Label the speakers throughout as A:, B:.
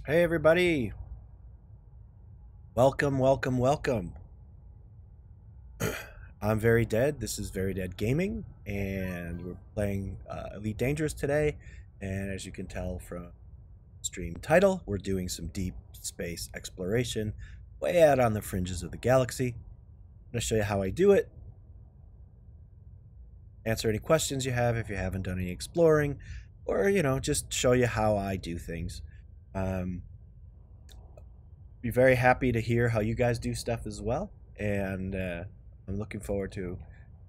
A: Hey everybody! Welcome, welcome, welcome. I'm Very Dead. This is Very Dead Gaming, and we're playing Elite Dangerous today. And as you can tell from stream title, we're doing some deep space exploration way out on the fringes of the galaxy. I'm going to show you how I do it, answer any questions you have if you haven't done any exploring, or, you know, just show you how I do things. Be very happy to hear how you guys do stuff as well, and I'm looking forward to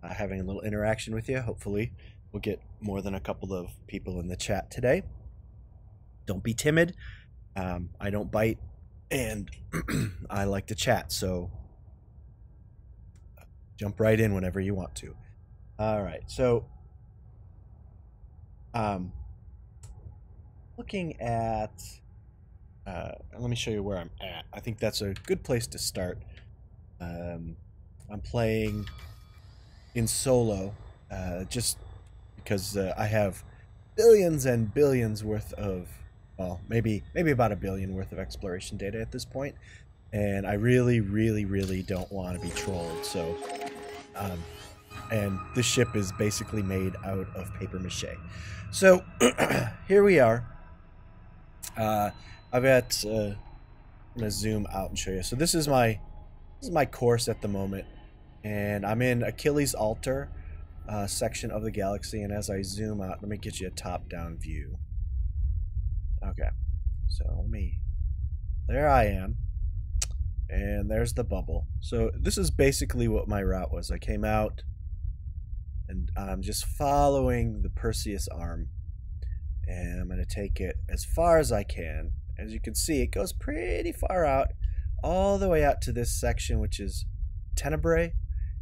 A: having a little interaction with you. Hopefully we'll get more than a couple of people in the chat today. Don't be timid. I don't bite, and I like to chat, so jump right in whenever you want to. All right, so looking at let me show you where I'm at. I think that's a good place to start. I'm playing in solo just because I have billions and billions worth of, well, maybe about 1 billion worth of exploration data at this point, and I really don't want to be trolled. So and this ship is basically made out of paper mache. So here we are. I've got I'm gonna zoom out and show you. So this is my course at the moment, and I'm in Achilles' Altar section of the galaxy. And as I zoom out, let me get you a top-down view. Okay, so there I am, and there's the bubble. So this is basically what my route was. I came out, and I'm just following the Perseus Arm, and I'm going to take it as far as I can. As you can see, it goes pretty far out, all the way out to this section, which is Tenebrae,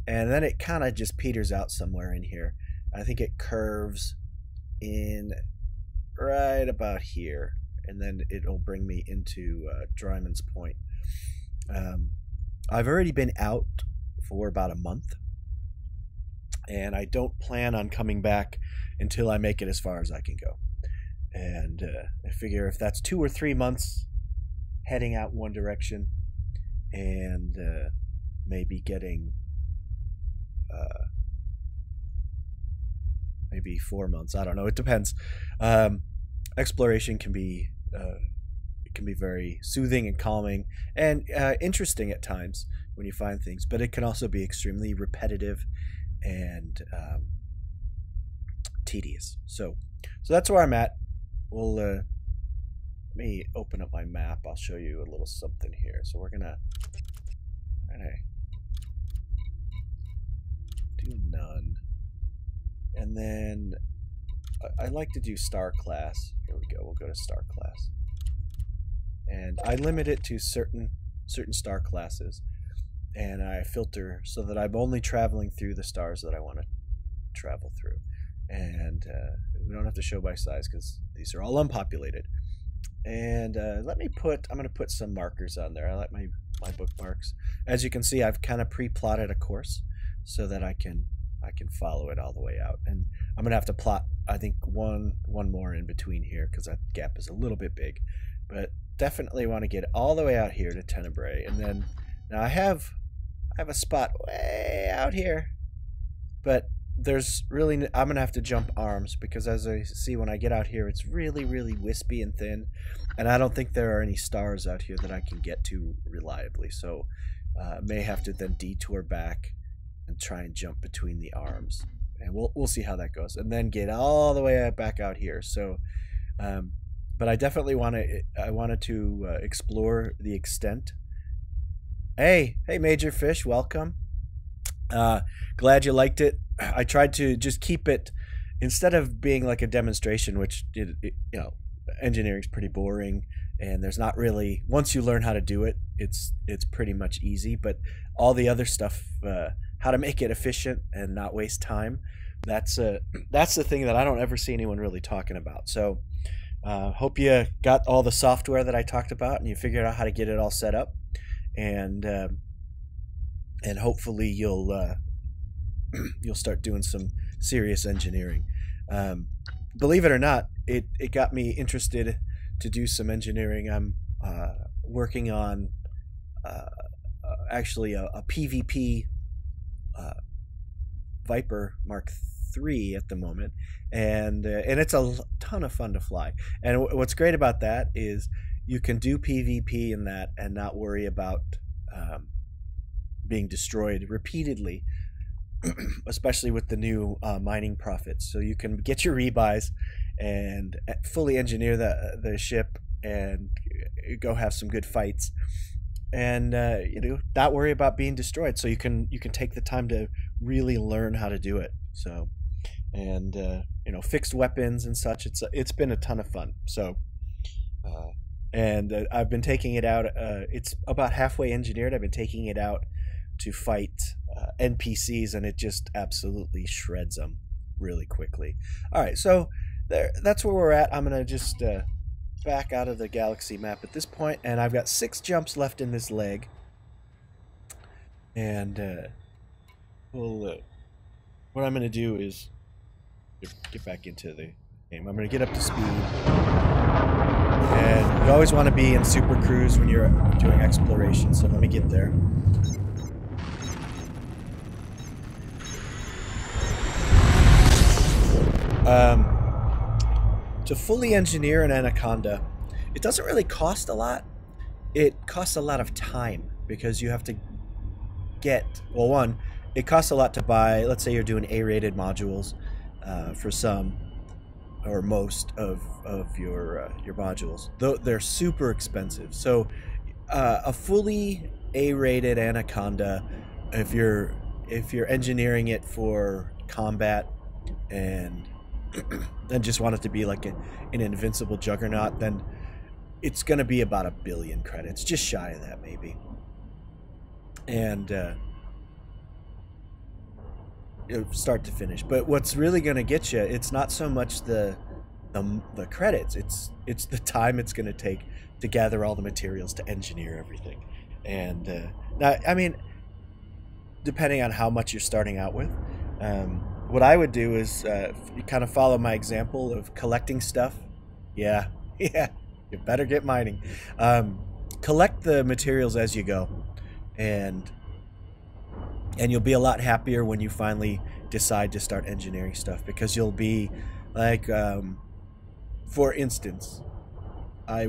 A: and then it kind of just peters out somewhere in here. I think it curves in right about here, and then it'll bring me into Dryman's Point. I've already been out for about a month, and I don't plan on coming back until I make it as far as I can go. And I figure if that's 2 or 3 months heading out one direction, and maybe getting maybe 4 months, I don't know, it depends. Exploration can be it can be very soothing and calming and interesting at times when you find things, but it can also be extremely repetitive and tedious. So that's where I'm at. Well, let me open up my map. I'll show you a little something here. So we're gonna do none, and then I like to do star class. Here we go. We'll go to star class, and I limit it to certain star classes, and I filter so that I'm only traveling through the stars that I want to travel through. And we don't have to show by size because these are all unpopulated. And I'm going to put some markers on there. I like my bookmarks. As you can see, I've kind of pre-plotted a course so that I can follow it all the way out. And I'm going to have to plot, I think, one more in between here because that gap is a little bit big. But definitely want to get all the way out here to Tenebrae. And then now I have a spot way out here, but there's really, I'm gonna have to jump arms because as I see when I get out here, it's really wispy and thin, and I don't think there are any stars out here that I can get to reliably. So may have to then detour back and try and jump between the arms, and we'll see how that goes, and then get all the way back out here. So but I definitely wanted to explore the extent Hey, Major Fish, welcome. Glad you liked it. I tried to just keep it, instead of being like a demonstration, which engineering's pretty boring, and there's not really, once you learn how to do it, it's pretty much easy. But all the other stuff, how to make it efficient and not waste time, that's the thing that I don't ever see anyone really talking about. So hope you got all the software that I talked about and you figured out how to get it all set up, and hopefully you'll start doing some serious engineering. Believe it or not, it got me interested to do some engineering. I'm working on actually a PvP Viper Mark III at the moment, and it's a ton of fun to fly. And what's great about that is you can do PvP in that and not worry about being destroyed repeatedly, especially with the new mining profits. So you can get your rebuys and fully engineer the ship and go have some good fights, and not worry about being destroyed. So you can take the time to really learn how to do it. So, and fixed weapons and such. It's been a ton of fun. So and I've been taking it out. It's about halfway engineered. I've been taking it out to fight NPCs, and it just absolutely shreds them really quickly. All right, so that's where we're at. I'm gonna just back out of the galaxy map at this point, and I've got 6 jumps left in this leg, and what I'm gonna do is get back into the game. I'm gonna get up to speed, and you always want to be in Super Cruise when you're doing exploration. So let me get there. To fully engineer an Anaconda, it doesn't really cost a lot. It costs a lot of time, because you have to get, well, one, it costs a lot to buy. Let's say you're doing A-rated modules for some or most of your modules. Though they're super expensive. So a fully A-rated Anaconda, if you're engineering it for combat and just want it to be like an invincible juggernaut, then it's going to be about 1 billion credits, just shy of that maybe. And start to finish. But what's really going to get you, it's not so much the credits, it's the time it's going to take to gather all the materials to engineer everything. And now, I mean, depending on how much you're starting out with, what I would do is you kind of follow my example of collecting stuff. Yeah, you better get mining. Collect the materials as you go, and you'll be a lot happier when you finally decide to start engineering stuff, because you'll be like, for instance, I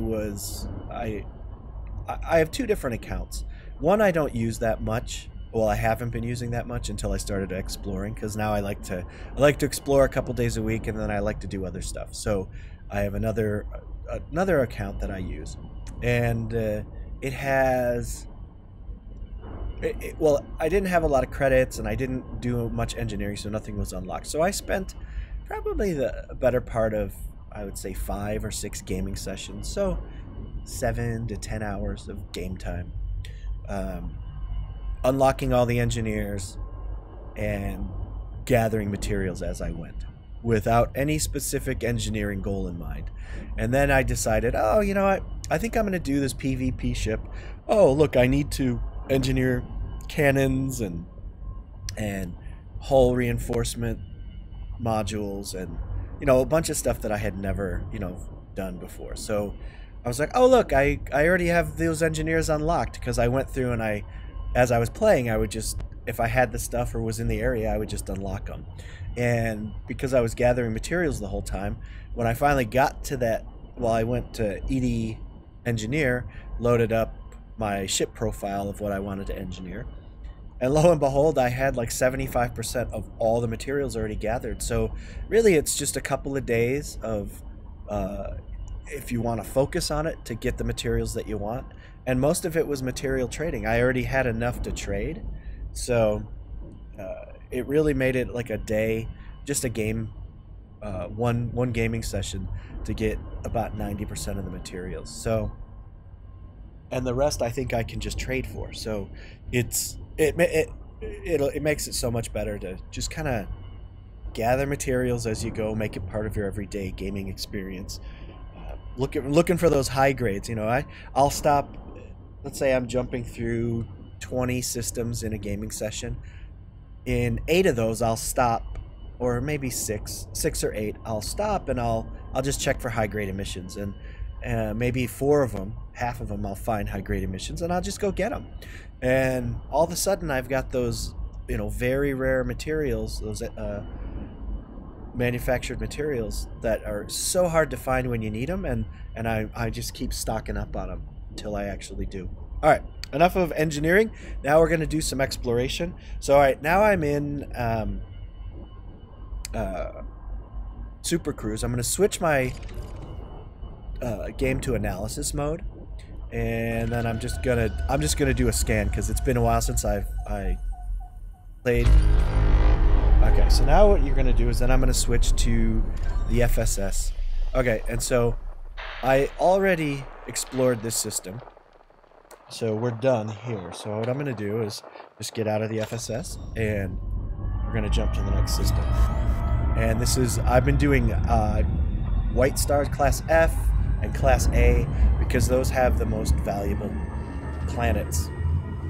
A: have 2 different accounts. One I don't use that much. Well, I haven't been using that much until I started exploring, because now I like to explore a couple days a week, and then I like to do other stuff. So I have another account that I use, and it has. Well, I didn't have a lot of credits, and I didn't do much engineering, so nothing was unlocked. So I spent probably the better part of, I would say, 5 or 6 gaming sessions, so 7 to 10 hours of game time, unlocking all the engineers and gathering materials as I went, without any specific engineering goal in mind. And then I decided, oh, you know what? I think I'm going to do this PvP ship. Oh, look, I need to engineer cannons and hull reinforcement modules, and a bunch of stuff that I had never done before. So I was like, oh, look, I already have those engineers unlocked, because I went through and as I was playing, I would just, if I had the stuff or was in the area, I would just unlock them. And because I was gathering materials the whole time, when I finally got to that, well, I went to ED Engineer, loaded up my ship profile of what I wanted to engineer, and lo and behold, I had like 75% of all the materials already gathered. So really, it's just a couple of days of if you want to focus on it to get the materials that you want. And most of it was material trading. I already had enough to trade, so it really made it like a day, just a game, one gaming session to get about 90% of the materials. So, and the rest I think I can just trade for. So it makes it so much better to just kind of gather materials as you go, make it part of your everyday gaming experience. Looking for those high grades. You know, I'll stop. Let's say I'm jumping through 20 systems in a gaming session. In 8 of those, I'll stop, or maybe 6 or 8. I'll stop and I'll just check for high grade emissions, and maybe 4 of them, half of them, I'll find high grade emissions, and I'll just go get them. And all of a sudden, I've got those, you know, very rare materials, those manufactured materials that are so hard to find when you need them, and I just keep stocking up on them until I actually do. All right, enough of engineering. Now we're going to do some exploration. So all right, now I'm in Super Cruise. I'm going to switch my game to analysis mode, and then I'm just gonna do a scan because it's been a while since I played. Okay, so now what you're gonna do is then I'm gonna switch to the FSS. Okay, and so I already explored this system, so we're done here. So what I'm gonna do is just get out of the FSS, and we're gonna jump to the next system. And this is, I've been doing White Stars Class F and Class A because those have the most valuable planets,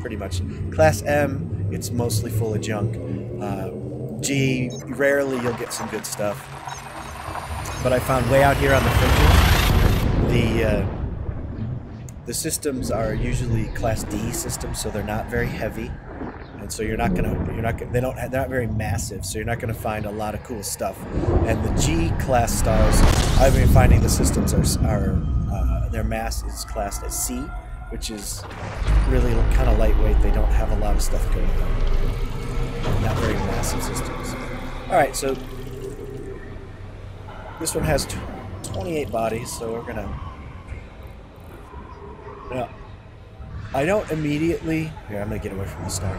A: pretty much. Class M, it's mostly full of junk. G, rarely you'll get some good stuff. But I found way out here on the fringes, the systems are usually Class D systems, so they're not very heavy, and so they're not very massive, so you're not gonna find a lot of cool stuff. And the G class stars, I've been finding the systems are their mass is classed as C, which is really kind of lightweight. They don't have a lot of stuff going on. Not very massive systems. All right, so this one has 28 bodies, so we're gonna. Now, I don't immediately. Here, I'm gonna get away from the star.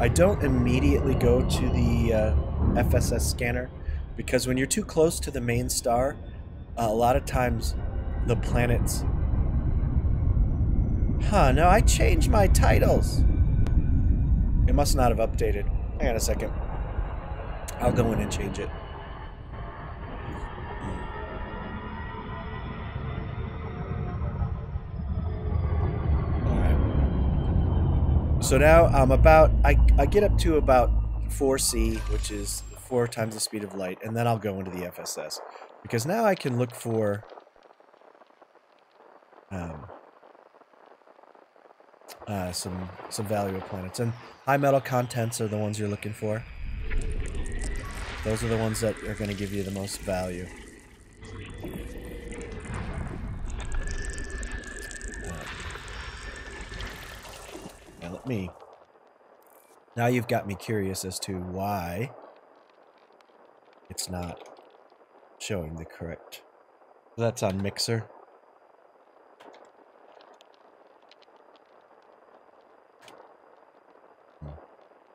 A: I don't immediately go to the FSS scanner because when you're too close to the main star, a lot of times the planets. No, I changed my titles. It must not have updated. Hang on a second. I'll go in and change it. Alright. So now I'm about, I get up to about 4C, which is 4 times the speed of light, and then I'll go into the FSS. Because now I can look for some valuable planets, and high metal contents are the ones you're looking for. Those are the ones that are going to give you the most value. Now you've got me curious as to why it's not showing the correct. That's on Mixer.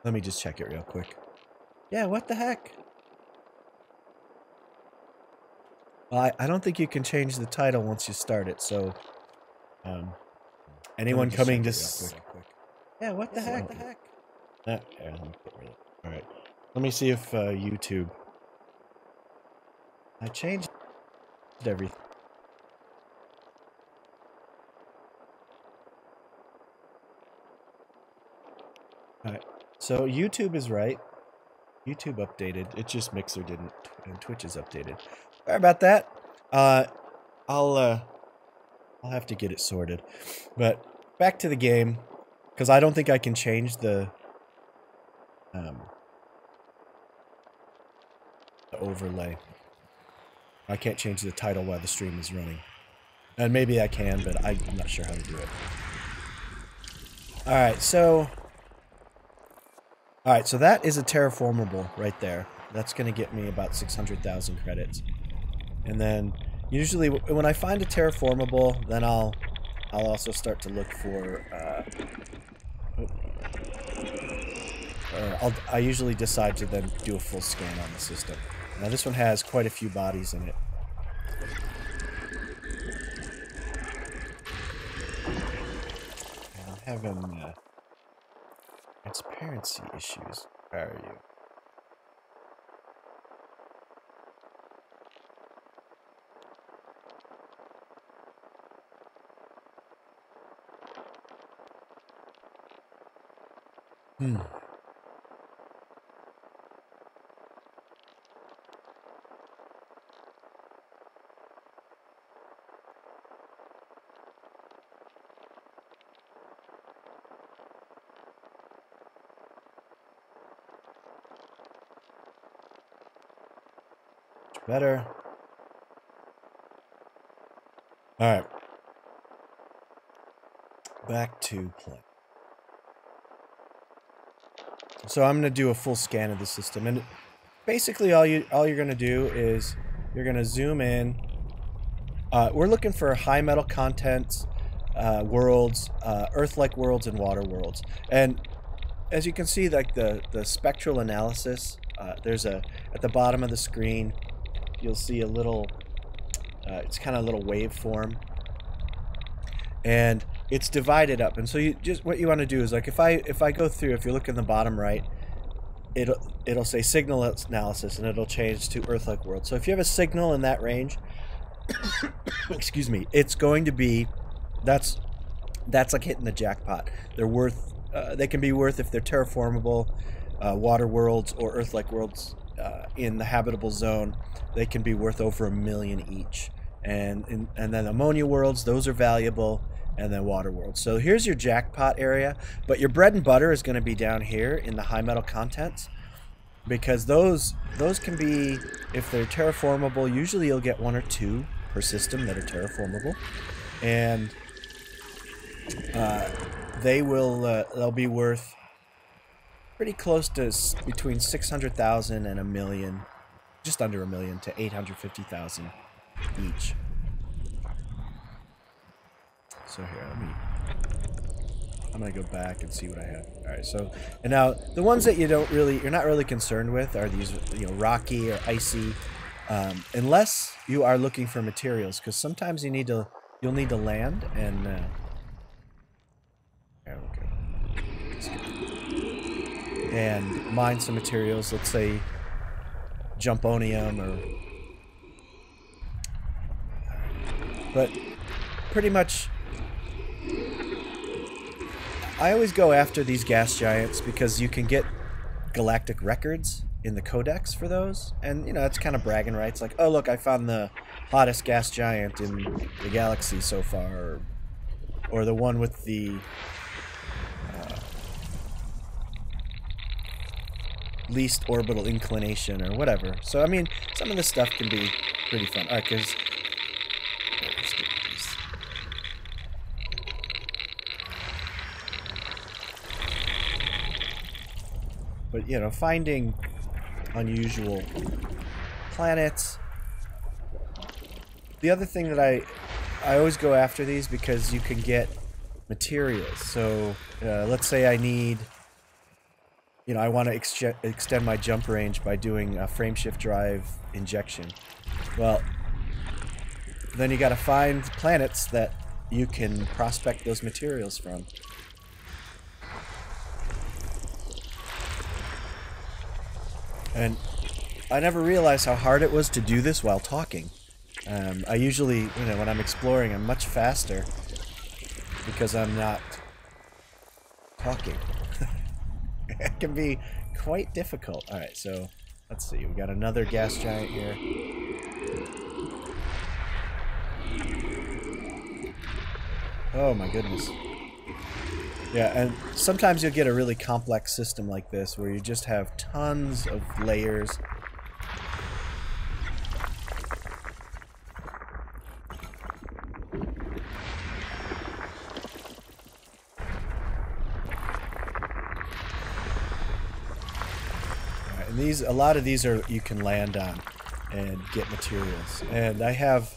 A: Let me just check it real quick. Yeah, what the heck? Well, I don't think you can change the title once you start it, so anyone coming to yeah, what the heck? Yeah, let me get rid of it. All right. Let me see if YouTube. I changed everything. All right. So YouTube is right. YouTube updated. It's just Mixer didn't, and Twitch is updated. Sorry about that. I'll have to get it sorted. But back to the game, because I don't think I can change the overlay. I can't change the title while the stream is running. And maybe I can, but I'm not sure how to do it. Alright, so that is a terraformable right there. That's going to get me about 600,000 credits. And then Usually, when I find a terraformable, then I'll also start to look for. I usually decide to then do a full scan on the system. Now this one has quite a few bodies in it. And I'm having transparency issues. Where are you? Better. Alright. Back to play. So I'm going to do a full scan of the system, and basically all you're going to do is you're going to zoom in. We're looking for high metal contents, worlds, Earth-like worlds, and water worlds. And as you can see, like the spectral analysis, there's at the bottom of the screen, you'll see a little, it's kind of a little waveform, and it's divided up. And so what you want to do is, like, if I go through, if you look in the bottom right, it'll say signal analysis, and it'll change to Earth-like world. So if you have a signal in that range, excuse me, it's going to be, that's like hitting the jackpot. They're worth, they can be worth, if they're terraformable, water worlds or Earth-like worlds in the habitable zone, they can be worth over 1 million each. And then ammonia worlds, those are valuable, and then water worlds. So here's your jackpot area, but your bread and butter is going to be down here in the high metal contents, because those can be, if they're terraformable, usually you'll get 1 or 2 per system that are terraformable, and they'll be worth pretty close to between 600,000 and 1 million, just under 1 million, to 850,000 each. So here, I'm gonna go back and see what I have. All right, so, and now the ones that you're not really concerned with are these, rocky or icy, unless you are looking for materials, because sometimes you'll need to land and there we go. And mine some materials. Let's say Jumponium, but pretty much I always go after these gas giants because you can get galactic records in the codex for those, and it's kind of bragging rights, like, oh look, I found the hottest gas giant in the galaxy so far, or the one with the least orbital inclination, or whatever. So I mean, some of this stuff can be pretty fun. All right, because but finding unusual planets. The other thing that I always go after these because you can get materials. So let's say I need, I want to extend my jump range by doing a frameshift drive injection. Well, then you got to find planets that you can prospect those materials from. And I never realized how hard it was to do this while talking. I usually, when I'm exploring, I'm much faster because I'm not talking. It can be quite difficult. Alright, so let's see. We got another gas giant here. Oh my goodness. Yeah, and sometimes you'll get a really complex system like this where you just have tons of layers. And a lot of these are you can land on and get materials. And I have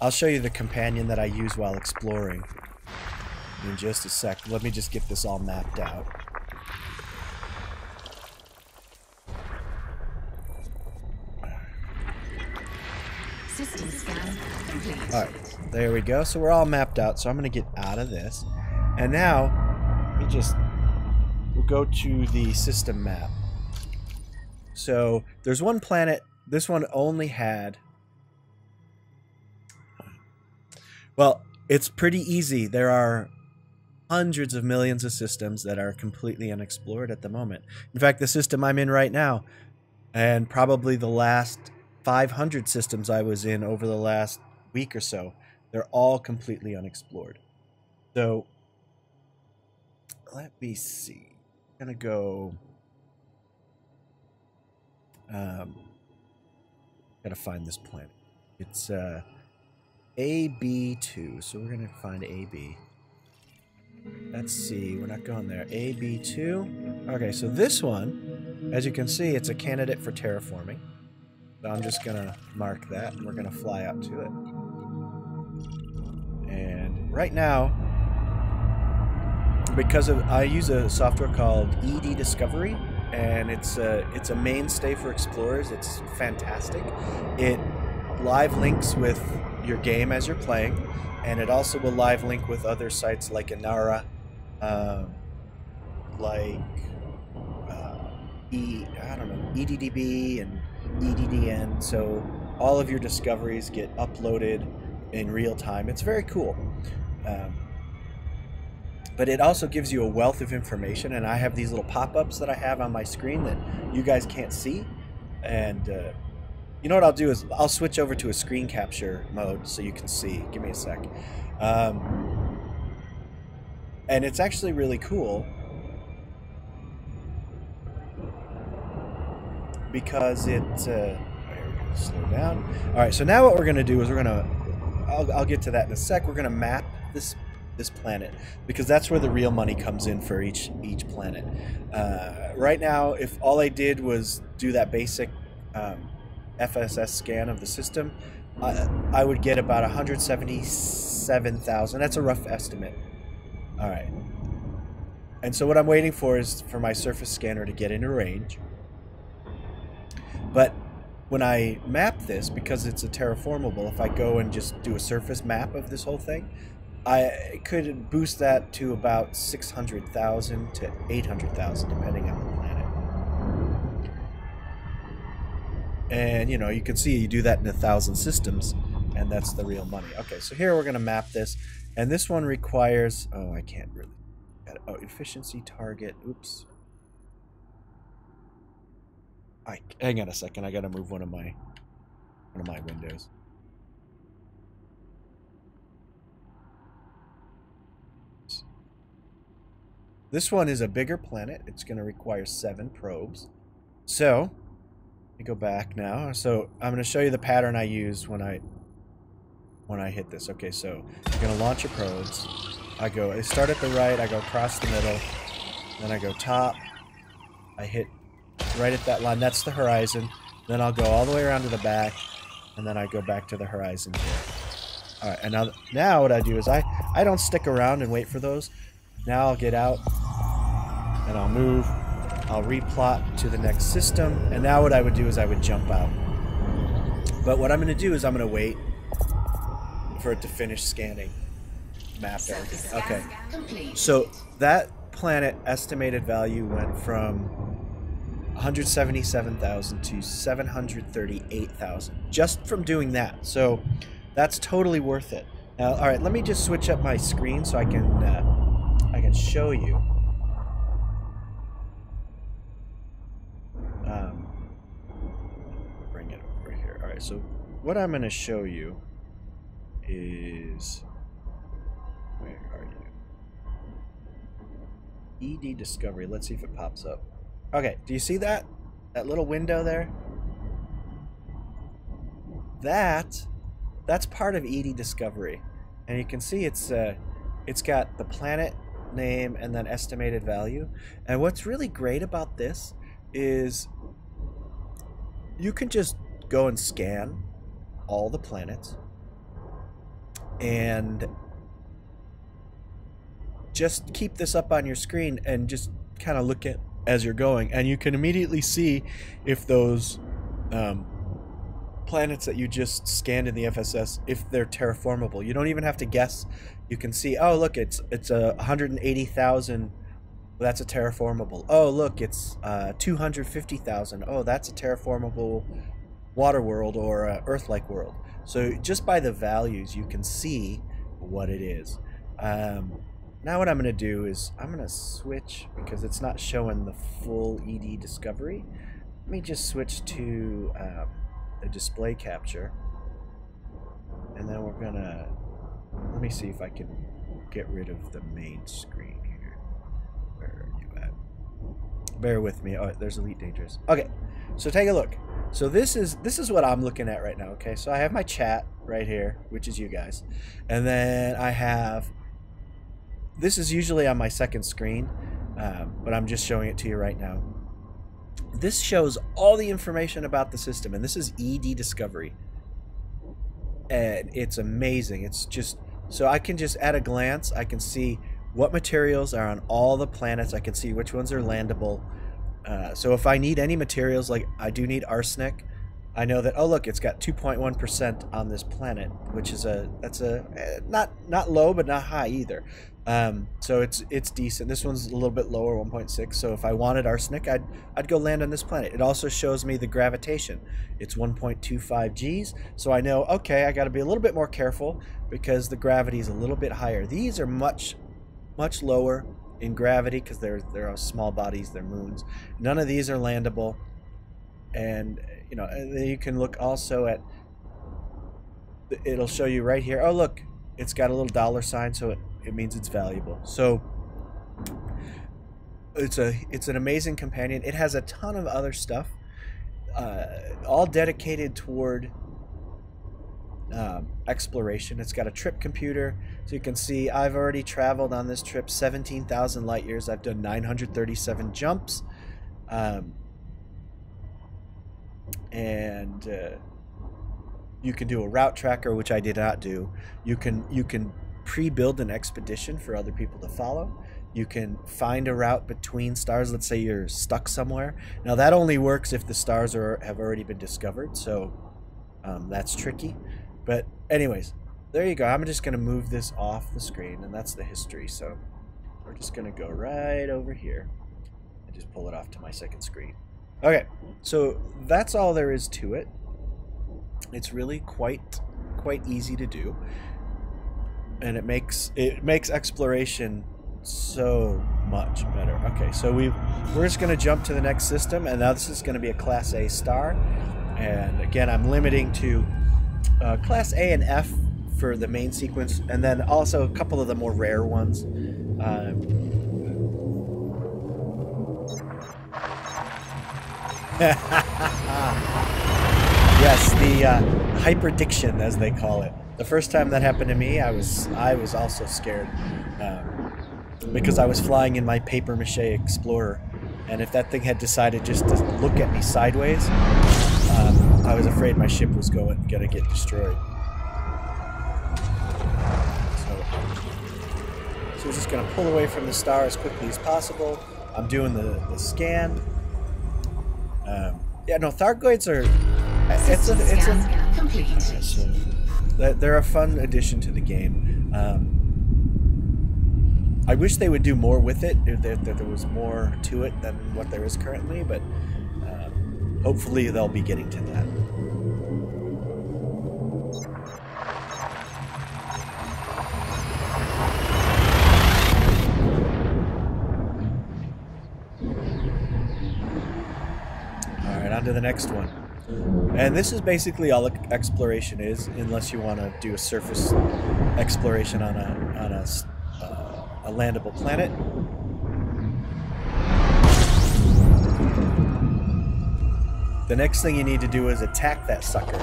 A: I'll show you the companion that I use while exploring in just a sec. Let me just get this all mapped out.
B: System scan complete.
A: Alright, there we go. So we're all mapped out. So I'm going to get out of this. And now, we'll go to the system map. So there's one planet. This one only had... Well, it's pretty easy. There are hundreds of millions of systems that are completely unexplored at the moment. In fact, the system I'm in right now, and probably the last 500 systems I was in over the last week or so, they're all completely unexplored. So, let me see. I'm going to go... gotta find this planet. It's AB2, so we're gonna find AB. Let's see, we're not going there. AB2. Okay, so this one, as you can see, it's a candidate for terraforming. So I'm just gonna mark that, and we're gonna fly out to it. And right now, because I use a software called ED Discovery, and it's a mainstay for explorers. It's fantastic. It live links with your game as you're playing, and it also will live link with other sites like Inara, EDDB and EDDN. So all of your discoveries get uploaded in real time. It's very cool. But it also gives you a wealth of information, and I have these little pop-ups that I have on my screen that you guys can't see. And you know what I'll do is I'll switch over to a screen capture mode so you can see. Give me a sec. And it's actually really cool because it... we're going to slow down. All right, so now what we're going to do is we're going to... I'll get to that in a sec. We're going to map this planet, because that's where the real money comes in for each planet. Right now, if all I did was do that basic FSS scan of the system, I would get about 177,000. That's a rough estimate. All right. And so what I'm waiting for is for my surface scanner to get into range. But when I map this, because it's a terraformable, if I go and just do a surface map of this whole thing, I could boost that to about 600,000 to 800,000, depending on the planet. And, you know, you can see you do that in 1,000 systems, and that's the real money. Okay, so here we're going to map this, and this one requires... Oh, I can't really... Oh, efficiency target. Oops. Hang on a second. I got to move one of my windows. This one is a bigger planet. It's going to require 7 probes. So, let me go back now. So, I'm going to show you the pattern I use when I hit this. Okay, so I'm going to launch your probes. I start at the right, I go across the middle, then I go top. I hit right at that line. That's the horizon. Then I'll go all the way around to the back, and then I go back to the horizon here. All right, and now what I do is I don't stick around and wait for those. Now I'll get out, and I'll move. I'll replot to the next system, and now what I would do is I would jump out. But what I'm going to do is I'm going to wait for it to finish scanning. Map everything. Okay, so that planet estimated value went from 177,000 to 738,000 just from doing that. So that's totally worth it. Now, all right, let me just switch up my screen so I can show you. Bring it over here. All right, so what I'm going to show you is, where are you? ED Discovery. Let's see if it pops up. Okay, do you see that? That little window there? That's part of ED Discovery. And you can see it's got the planet name and then estimated value. And what's really great about this is you can just go and scan all the planets, And just keep this up on your screen and just kind of look at as you're going, and you can immediately see if those planets that you just scanned in the FSS, if they're terraformable. You don't even have to guess. You can see, oh look, it's 180,000. That's a terraformable. Oh look, it's 250,000. Oh, that's a terraformable water world or Earth-like world. So just by the values, you can see what it is. Now what I'm going to do is I'm going to switch, because it's not showing the full ED discovery. Let me just switch to the display capture. And then we're going to, let me see if I can get rid of the main screen here. Where are you at? Bear with me. Oh, there's Elite Dangerous. Okay, so take a look. So this is what I'm looking at right now, okay? So I have my chat right here, which is you guys. And then I have, this is usually on my second screen, but I'm just showing it to you right now. This shows all the information about the system, and this is ED Discovery. And it's amazing. It's just, so I can just at a glance, I can see what materials are on all the planets. I can see which ones are landable. So if I need any materials, like I do need arsenic, I know that, oh look, it's got 2.1% on this planet, which is not low but not high either. So it's decent. This one's a little bit lower, 1.6. So if I wanted arsenic, I'd go land on this planet. It also shows me the gravitation. It's 1.25 Gs. So I know, okay, I got to be a little bit more careful because the gravity is a little bit higher. These are much lower in gravity because they're small bodies, they're moons. None of these are landable. And you know, and then you can look also at, it'll show you right here, oh look, it's got a little dollar sign, so it means it's valuable. So it's an amazing companion. It has a ton of other stuff, all dedicated toward exploration. It's got a trip computer, so you can see I've already traveled on this trip 17,000 light years. I've done 937 jumps, and you can do a route tracker, which I did not do. You can pre-build an expedition for other people to follow. You can find a route between stars. Let's say you're stuck somewhere. Now that only works if the stars have already been discovered, so that's tricky. But anyways, there you go. I'm just going to move this off the screen, and that's the history. So we're just going to go right over here and just pull it off to my second screen. Okay, so that's all there is to it. It's really quite easy to do, and it makes exploration so much better. Okay, so we're just going to jump to the next system, and now this is going to be a Class A star. And again, I'm limiting to Class A and F for the main sequence, and then also a couple of the more rare ones. Yes, the hyperdiction, as they call it. The first time that happened to me, I was also scared because I was flying in my paper mache Explorer, and if that thing had decided just to look at me sideways, I was afraid my ship was gonna get destroyed. So we're just gonna pull away from the star as quickly as possible. I'm doing the scan. Yeah, no, Thargoids are. They're a fun addition to the game. I wish they would do more with it. If there was more to it than what there is currently, but hopefully they'll be getting to that. On to the next one, and this is basically all exploration is, unless you want to do a surface exploration on a landable planet. The next thing you need to do is attack that sucker.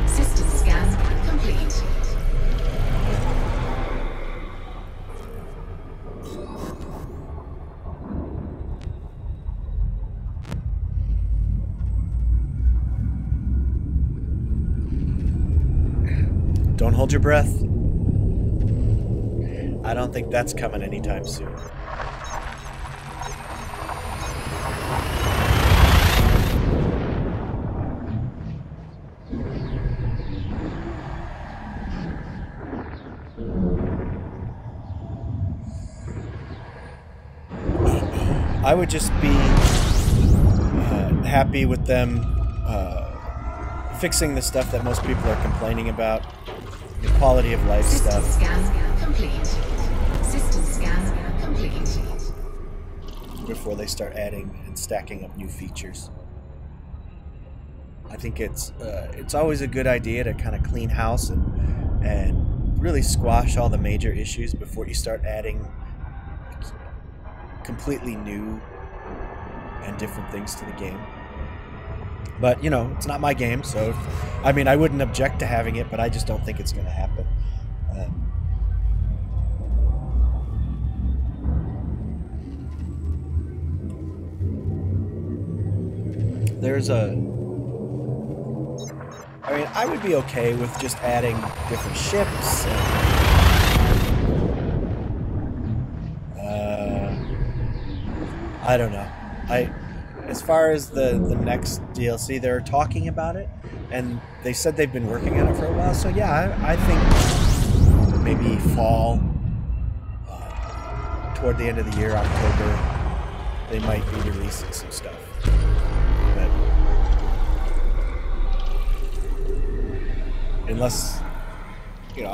B: System scan complete.
A: Don't hold your breath. I don't think that's coming anytime soon. I would just be happy with them fixing the stuff that most people are complaining about, the quality of life stuff.
B: Scan complete. System scan complete.
A: Before they start adding and stacking up new features. I think it's always a good idea to kind of clean house and really squash all the major issues before you start adding completely new and different things to the game. But, you know, it's not my game, so I mean, I wouldn't object to having it, but I just don't think it's going to happen. I mean, I would be okay with just adding different ships. I don't know. As far as the next DLC, they're talking about it, and they said they've been working on it for a while. So yeah, I think maybe fall, toward the end of the year, October, they might be releasing some stuff. But unless, you know,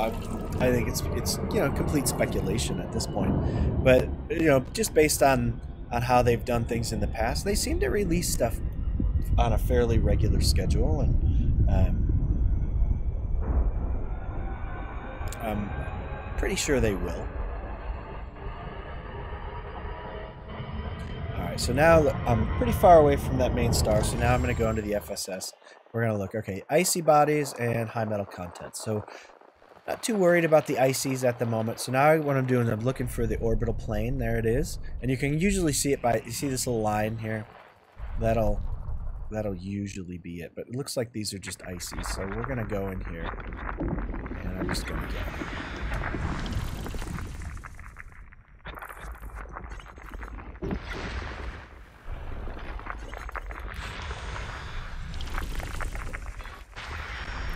A: I think it's you know, complete speculation at this point. But you know, just based on how they've done things in the past, they seem to release stuff on a fairly regular schedule, and I'm pretty sure they will. Alright, so now I'm pretty far away from that main star, so now I'm going to go into the FSS. We're going to look, okay, icy bodies and high metal content. So not too worried about the ices at the moment. So now what I'm doing is I'm looking for the orbital plane. There it is. And you can usually see it by, you see this little line here? That'll usually be it. But it looks like these are just ices. So we're going to go in here. And I'm just going to get it.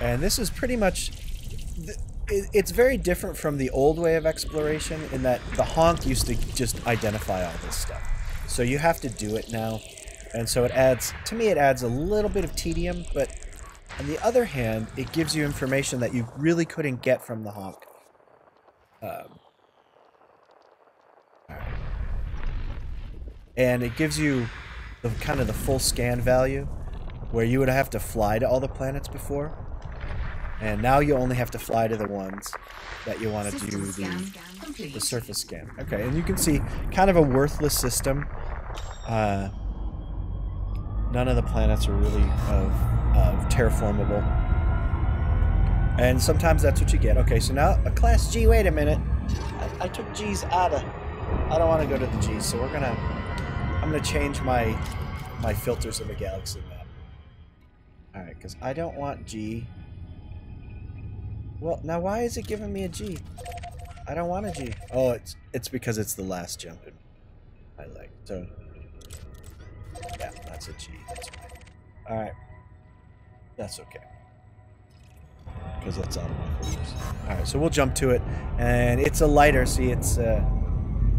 A: And this is pretty much... It's very different from the old way of exploration in that the honk used to just identify all this stuff. So you have to do it now. And so it adds, to me, it adds a little bit of tedium, but on the other hand, it gives you information that you really couldn't get from the honk. And it gives you the kind of the full scan value, where you would have to fly to all the planets before. And now you only have to fly to the ones that you want to do the surface scan. Okay, and you can see kind of a worthless system. None of the planets are really of terraformable. And sometimes that's what you get. Okay, so now a class G, wait a minute. I took G's out of, I don't want to go to the G's, so I'm gonna change my filters of the galaxy map. Alright, because I don't want G. Well, now why is it giving me a G? I don't want a G. Oh, it's because it's the last jump in my leg. So, yeah, that's a G. That's right. Alright. That's okay. Because that's out of my filters. Alright, so we'll jump to it. And it's a lighter. See, it's that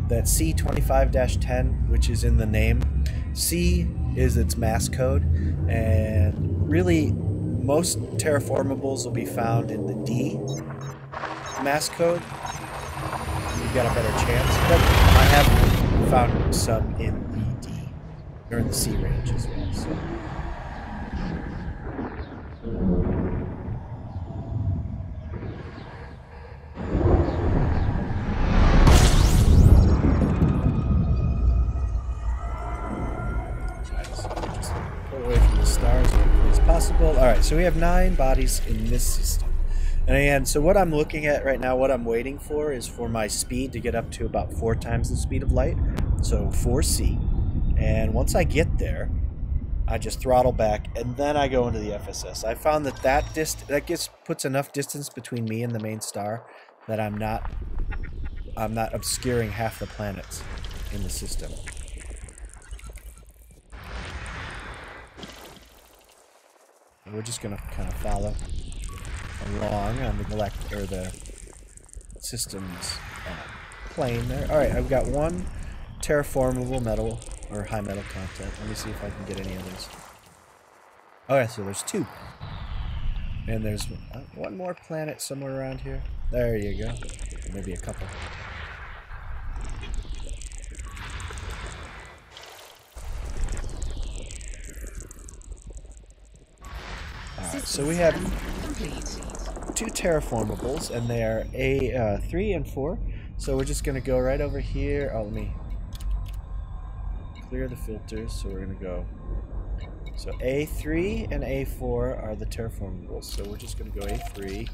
A: C25-10, which is in the name. C is its mass code. And really, most terraformables will be found in the D mass code. You've got a better chance, but I have found some in the D, or in the C range as well. So. Possible. Alright, so we have 9 bodies in this system. And so what I'm looking at right now, what I'm waiting for is for my speed to get up to about 4 times the speed of light. So 4C. And once I get there, I just throttle back, and then I go into the FSS. I found that that puts enough distance between me and the main star that I'm not obscuring half the planets in the system. We're just gonna kind of follow along on the the system's plane there. All right, I've got one terraformable metal or high metal content. Let me see if I can get any others. Okay, so there's two, and there's one more planet somewhere around here. There you go. Maybe a couple. Alright, so we have two terraformables, and they are A3 and 4. So we're just going to go right over here. Oh, let me clear the filters. So we're going to go. So A3 and A4 are the terraformables. So we're just going to go A3,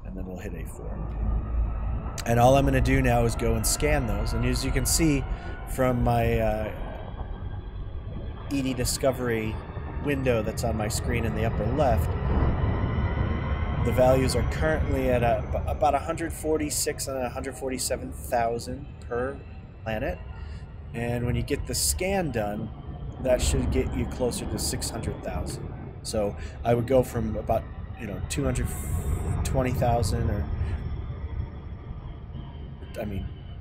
A: and then we'll hit A4. And all I'm going to do now is go and scan those. And as you can see from my ED Discovery window that's on my screen in the upper left, the values are currently at about 146 and 147,000 per planet, and when you get the scan done, that should get you closer to 600,000. So I would go from about 220,000 or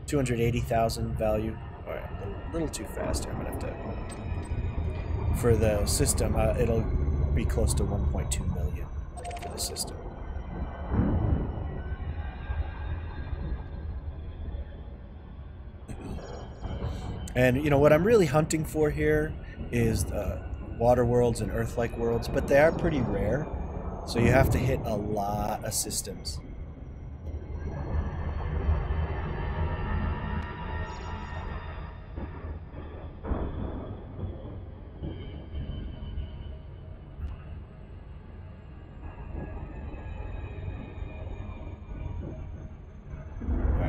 A: 280,000 value. All right, a little too fast here. I'm gonna have to. For the system, it'll be close to 1.2 million for the system. And what I'm really hunting for here is water worlds and Earth-like worlds, but they are pretty rare, so you have to hit a lot of systems.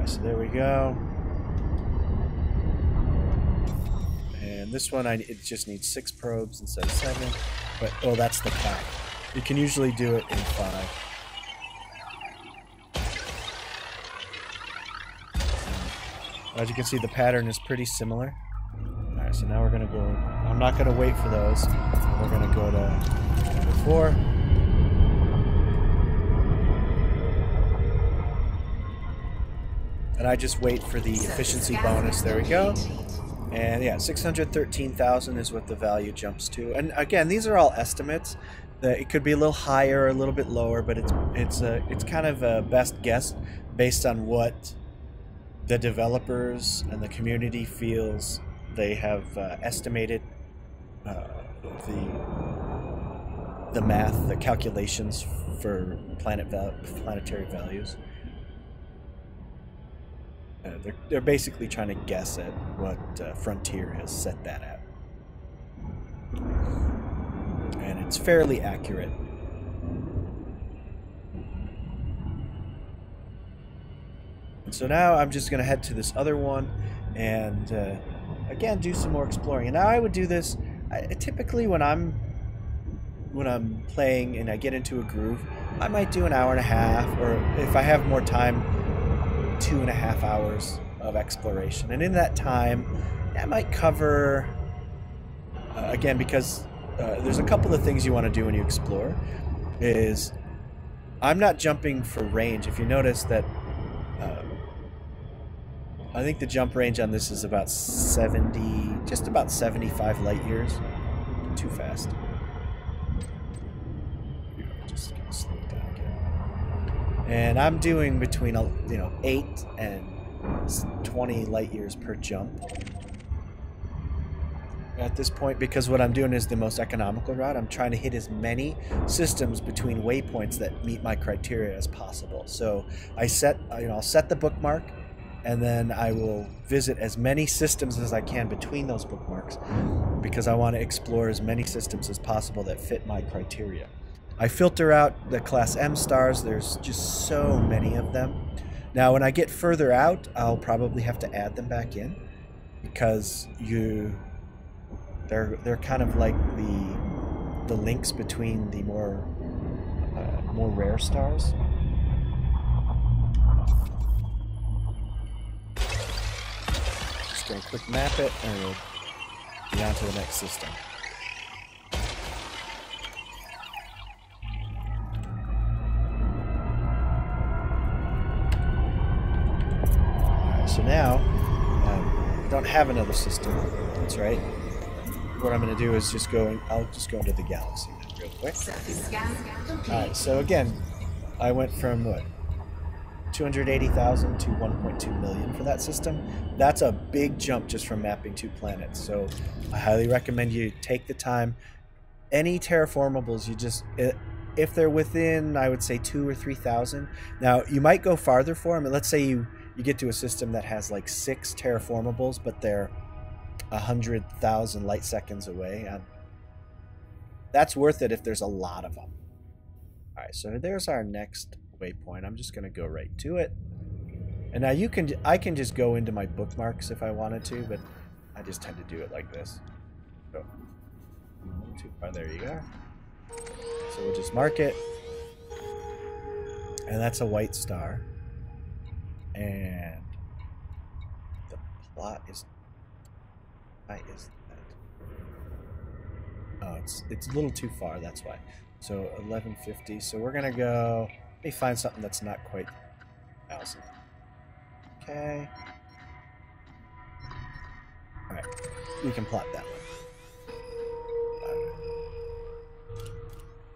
A: So there we go. And this one, it just needs 6 probes instead of 7. But, oh, that's the cap. You can usually do it in 5. As you can see, the pattern is pretty similar. Alright, so now we're going to go... I'm not going to wait for those. We're going to go to number 4. And I just wait for the efficiency bonus. There we go. And yeah, 613,000 is what the value jumps to. And again, these are all estimates. It could be a little higher or a little bit lower, but it's kind of a best guess based on what the developers and the community feels they have estimated the math, the calculations for planetary values. They're basically trying to guess at what Frontier has set that at. And it's fairly accurate. And so now I'm just going to head to this other one and again do some more exploring. And now I would do this typically when I'm playing and I get into a groove, I might do an hour and a half, or if I have more time, 2.5 hours of exploration. And in that time, I might cover, again, because there's a couple of things you want to do when you explore, is I'm not jumping for range. If you notice that, I think the jump range on this is about just about 75 light years. Too fast. Just gonna slow it down again. And I'm doing between 8 and 20 light years per jump at this point, because what I'm doing is the most economical route. I'm trying to hit as many systems between waypoints that meet my criteria as possible. So I'll set the bookmark, and then I will visit as many systems as I can between those bookmarks, because I want to explore as many systems as possible that fit my criteria. I filter out the Class M stars. There's just so many of them. Now, when I get further out, I'll probably have to add them back in, because They're kind of like the links between the more rare stars. Just gonna quick map it, and we'll be on to the next system. Alright, so now I don't have another system. That's right. What I'm going to do is I'll just go into the galaxy real quick. Alright, so again, I went from, what, 280,000 to 1.2 million for that system. That's a big jump just from mapping 2 planets, so I highly recommend you take the time. Any terraformables, if they're within, I would say 2,000 or 3,000. Now, you might go farther for them. Let's say you get to a system that has like 6 terraformables, but they're 100,000 light seconds away. That's worth it if there's a lot of them. Alright, so there's our next waypoint. I'm just going to go right to it. And now I can just go into my bookmarks if I wanted to, but I just tend to do it like this. So, too far, there you go. So we'll just mark it. And that's a white star. And the plot is... Why is that? Oh, it's a little too far, that's why. So 1150. So we're gonna go. Let me find something that's not quite 1,000. Okay. All right, we can plot that one.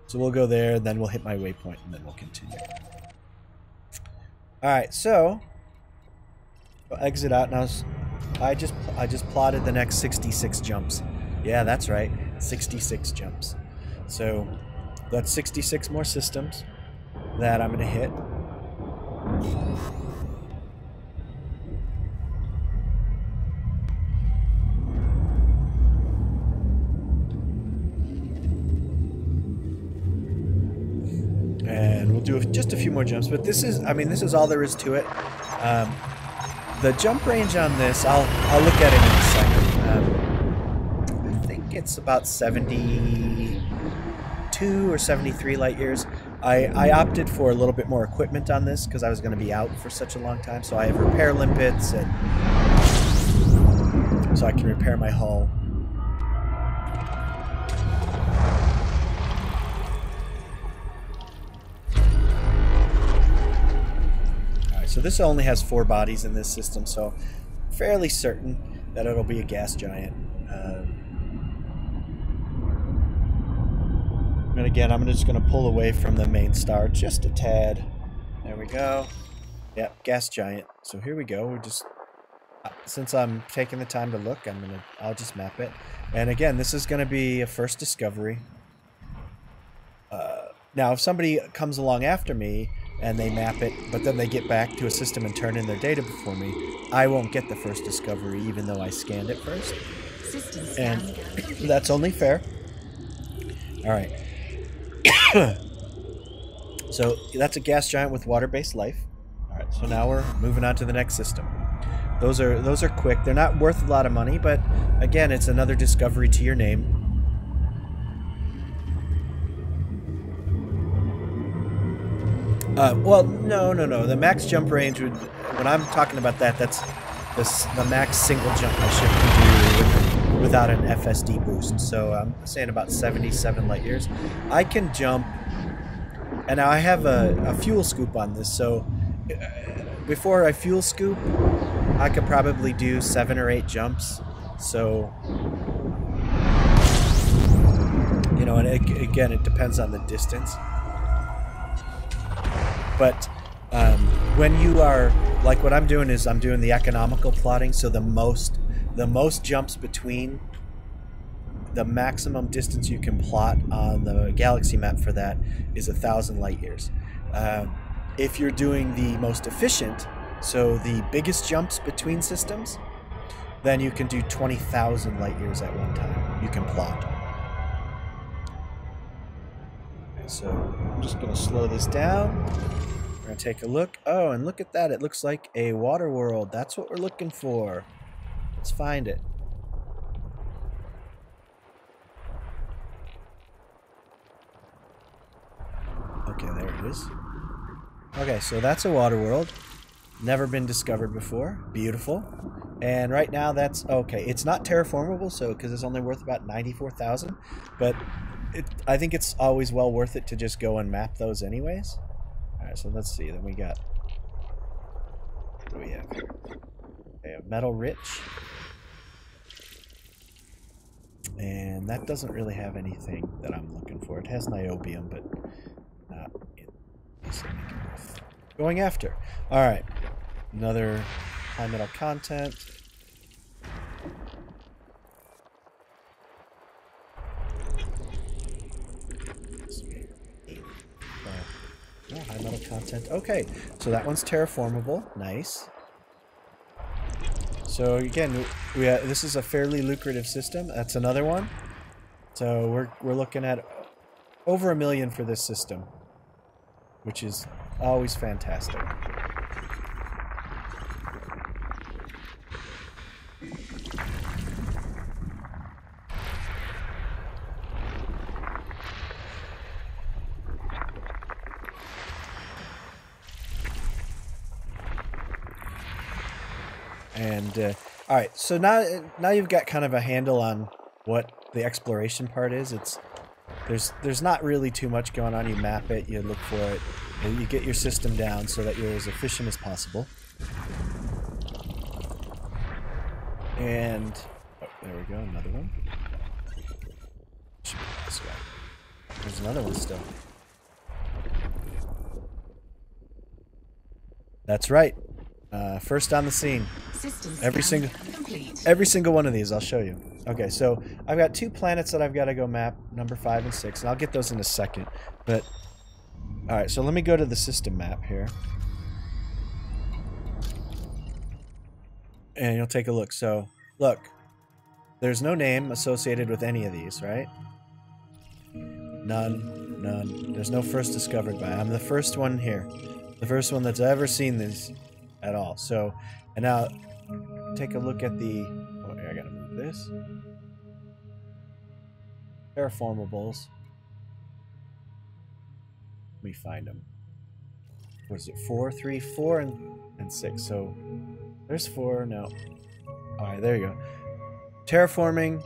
A: So we'll go there, then we'll hit my waypoint, and then we'll continue. All right, so we'll exit out now. I just plotted the next 66 jumps. Yeah, that's right, 66 jumps. So that's 66 more systems that I'm gonna hit. And we'll do just a few more jumps, but this is all there is to it. The jump range on this, I'll look at it in a second. I think it's about 72 or 73 light years. I opted for a little bit more equipment on this because I was going to be out for such a long time. So I have repair limpets, and so I can repair my hull. So this only has 4 bodies in this system, so fairly certain that it'll be a gas giant. And again, I'm just going to pull away from the main star just a tad. There we go. Yep, gas giant. So here we go. We're just, since I'm taking the time to look, I'll just map it. And again, this is going to be a first discovery. Now, if somebody comes along after me and they map it, but then they get back to a system and turn in their data before me, I won't get the first discovery even though I scanned it first. And that's only fair. Alright. So that's a gas giant with water-based life. Alright, so now we're moving on to the next system. Those are quick. They're not worth a lot of money, but again, it's another discovery to your name. Well, no. The max jump range would, when I'm talking about that, that's the max single jump my ship can do without an FSD boost. So I'm saying about 77 light years. I can jump, and now I have a fuel scoop on this. So before I fuel scoop, I could probably do 7 or 8 jumps. So, you know, and again, it depends on the distance. But when you are, like what I'm doing is I'm doing the economical plotting, so the most jumps between the maximum distance you can plot on the galaxy map for that is 1,000 light years. If you're doing the most efficient, so the biggest jumps between systems, then you can do 20,000 light years at one time. You can plot. So I'm just going to slow this down. We're going to take a look. Oh, and look at that. It looks like a water world. That's what we're looking for. Let's find it. Okay, there it is. Okay, so that's a water world. Never been discovered before. Beautiful. And right now that's okay. It's not terraformable, so because it's only worth about 94,000, but I think it's always well worth it to just go and map those anyways. All right, so let's see. Then we got, what do we have here? We have metal rich, and that doesn't really have anything that I'm looking for. It has niobium, but not worth going after. All right, another high metal content. High metal content. Okay, so that one's terraformable. Nice. So again, this is a fairly lucrative system. That's another one. So we're looking at over $1 million for this system, which is always fantastic. And all right, so now you've got kind of a handle on what the exploration part is. There's not really too much going on. You map it, you look for it, and you get your system down so that you're as efficient as possible. And oh, there we go, another one. Should be this guy. There's another one still. That's right. First on the scene. Every single one of these, I'll show you. Okay, so I've got 2 planets that I've got to go map, number 5 and 6, and I'll get those in a second. But all right, so let me go to the system map here, and you'll take a look. So look, there's no name associated with any of these, right? None. There's no first discovered by. I'm the first one here, the first one that's ever seen this at all. So, and now take a look at the, oh, here, I gotta move this. Terraformables. Let me find them. What is it? 4, 3, 4, and 6. So there's 4. No. Alright, there you go. Terraforming,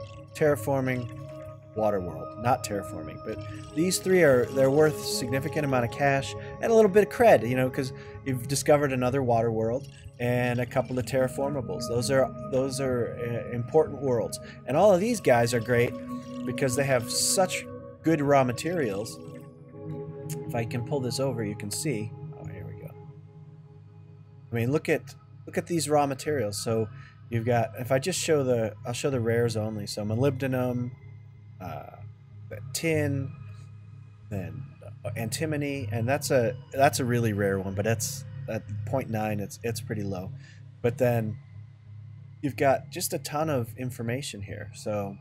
A: Waterworld. Not terraforming, but these 3 they're worth significant amount of cash and a little bit of cred, you know, because you've discovered another water world and a couple of terraformables. Those are important worlds, and all of these guys are great because they have such good raw materials. If I can pull this over, you can see. Oh, here we go. I mean, look at these raw materials. So you've got, if I just show I'll show the rares only. So molybdenum, tin, then antimony, and that's a really rare one, but that's at 0.9. It's pretty low. But then you've got just a ton of information here. So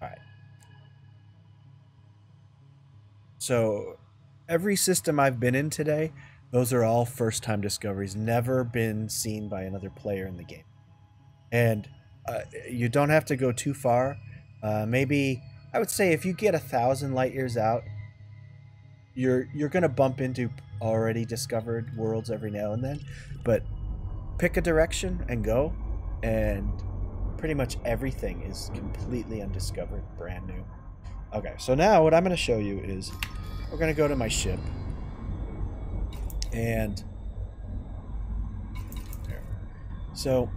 A: all right. So every system I've been in today, those are all first-time discoveries, never been seen by another player in the game. And you don't have to go too far. Maybe I would say if you get 1,000 light years out, you're gonna bump into already discovered worlds every now and then. But pick a direction and go, and pretty much everything is completely undiscovered, brand new. Okay, so now what I'm going to show you is we're going to go to my ship, and there. So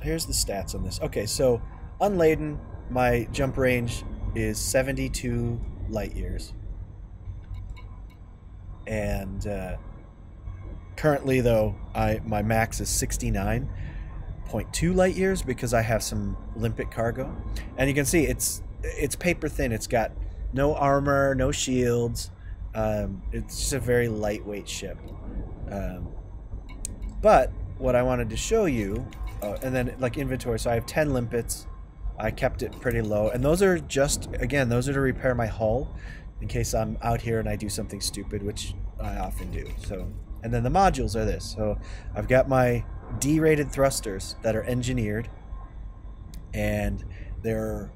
A: here's the stats on this. Okay, so unladen, my jump range is 72 light years, and currently though my max is 69.2 light years because I have some limpet cargo, and you can see it's paper thin. It's got no armor, no shields. It's just a very lightweight ship. But what I wanted to show you, and then like inventory, so I have 10 limpets. I kept it pretty low, and those are just, again, those are to repair my hull in case I'm out here and I do something stupid, which I often do. So, and then the modules are this. So I've got my D-rated thrusters that are engineered, and they're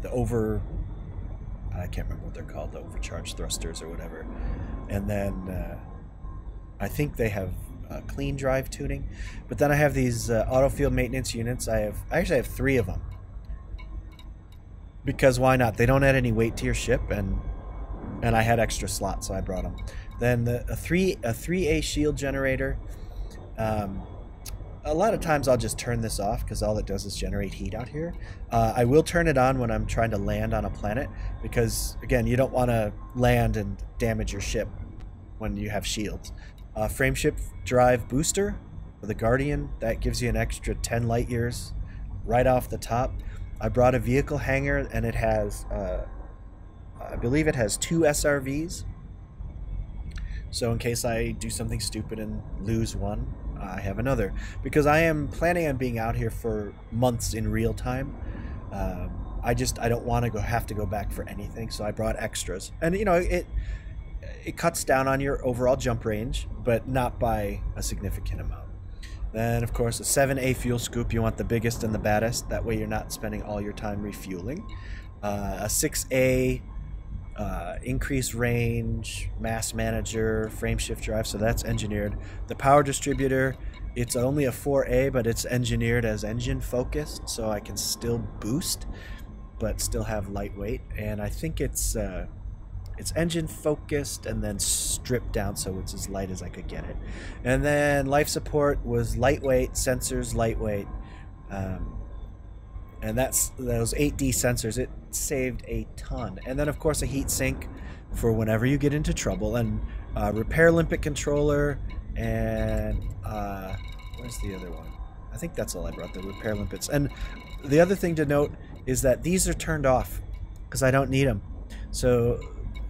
A: I can't remember what they're called, the overcharged thrusters or whatever. And then I think they have clean drive tuning. But then I have these auto field maintenance units. I actually have 3 of them. Because why not? They don't add any weight to your ship, and I had extra slots, so I brought them. Then a 3A shield generator. A lot of times I'll just turn this off because all it does is generate heat out here. I will turn it on when I'm trying to land on a planet because, again, you don't want to land and damage your ship when you have shields. Frameshift drive booster for the Guardian, that gives you an extra 10 light years right off the top. I brought a vehicle hangar, and it has, I believe it has 2 SRVs. So in case I do something stupid and lose one, I have another. Because I am planning on being out here for months in real time. I don't want to have to go back for anything, so I brought extras. And you know, it cuts down on your overall jump range, but not by a significant amount. Then, of course, a 7A fuel scoop. You want the biggest and the baddest. That way you're not spending all your time refueling. A 6A increased range, mass manager, frameshift drive. So that's engineered. The power distributor, it's only a 4A, but it's engineered as engine focused. So I can still boost, but still have lightweight. And I think it's engine focused and then stripped down so it's as light as I could get it. And then life support was lightweight, sensors lightweight, and that's those 8D sensors. It saved a ton. And then of course a heat sink for whenever you get into trouble, and repair limpet controller, and where's the other one? I think that's all I brought, the repair limpets. And the other thing to note is that these are turned off because I don't need them. So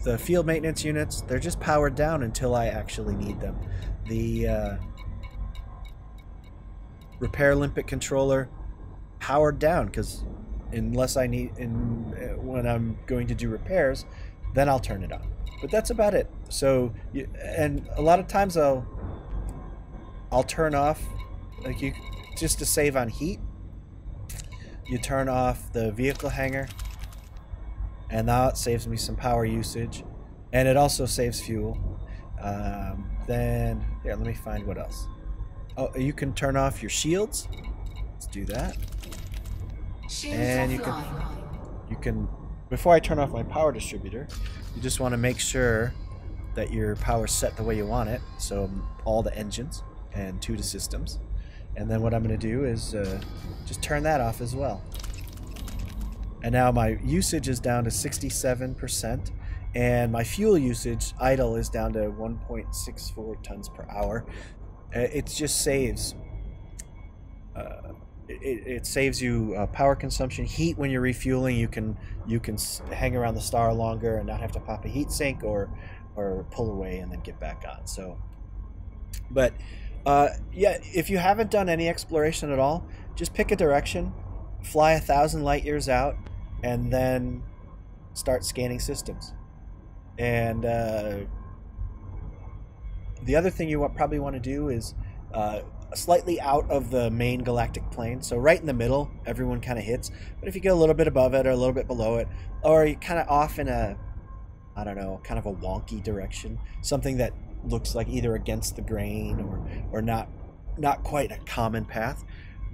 A: the field maintenance units, they're just powered down until I actually need them. The repair limpet controller, powered down, because unless I need, when I'm going to do repairs, then I'll turn it on. But that's about it. So, and a lot of times I'll turn off, like just to save on heat. You turn off the vehicle hangar, and now it saves me some power usage, and it also saves fuel. Then here, let me find what else. Oh, you can turn off your shields. Let's do that. And you can, before I turn off my power distributor, you just want to make sure that your power's set the way you want it. So all the engines and 2 to systems. And then what I'm going to do is just turn that off as well. And now my usage is down to 67%, and my fuel usage idle is down to 1.64 tons per hour. It just saves. It saves you power consumption, heat when you're refueling. You can hang around the star longer and not have to pop a heat sink or pull away and then get back on. So, but yeah, if you haven't done any exploration at all, just pick a direction, fly 1,000 light years out, and then start scanning systems. And the other thing you probably want to do is slightly out of the main galactic plane. So right in the middle, everyone kind of hits. But if you go a little bit above it or a little bit below it, or you kind of off in a, I don't know, kind of a wonky direction, something that looks like either against the grain or not quite a common path,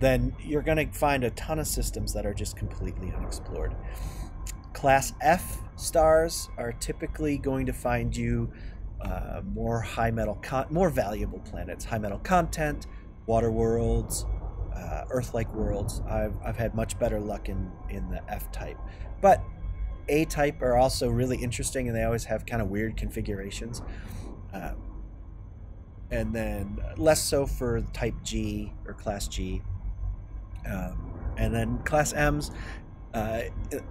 A: then you're going to find a ton of systems that are just completely unexplored. Class F stars are typically going to find you more high metal, more valuable planets, high metal content, water worlds, Earth-like worlds. I've had much better luck in the F type, but A type are also really interesting, and they always have kind of weird configurations. And then less so for type G or class G. And then class M's,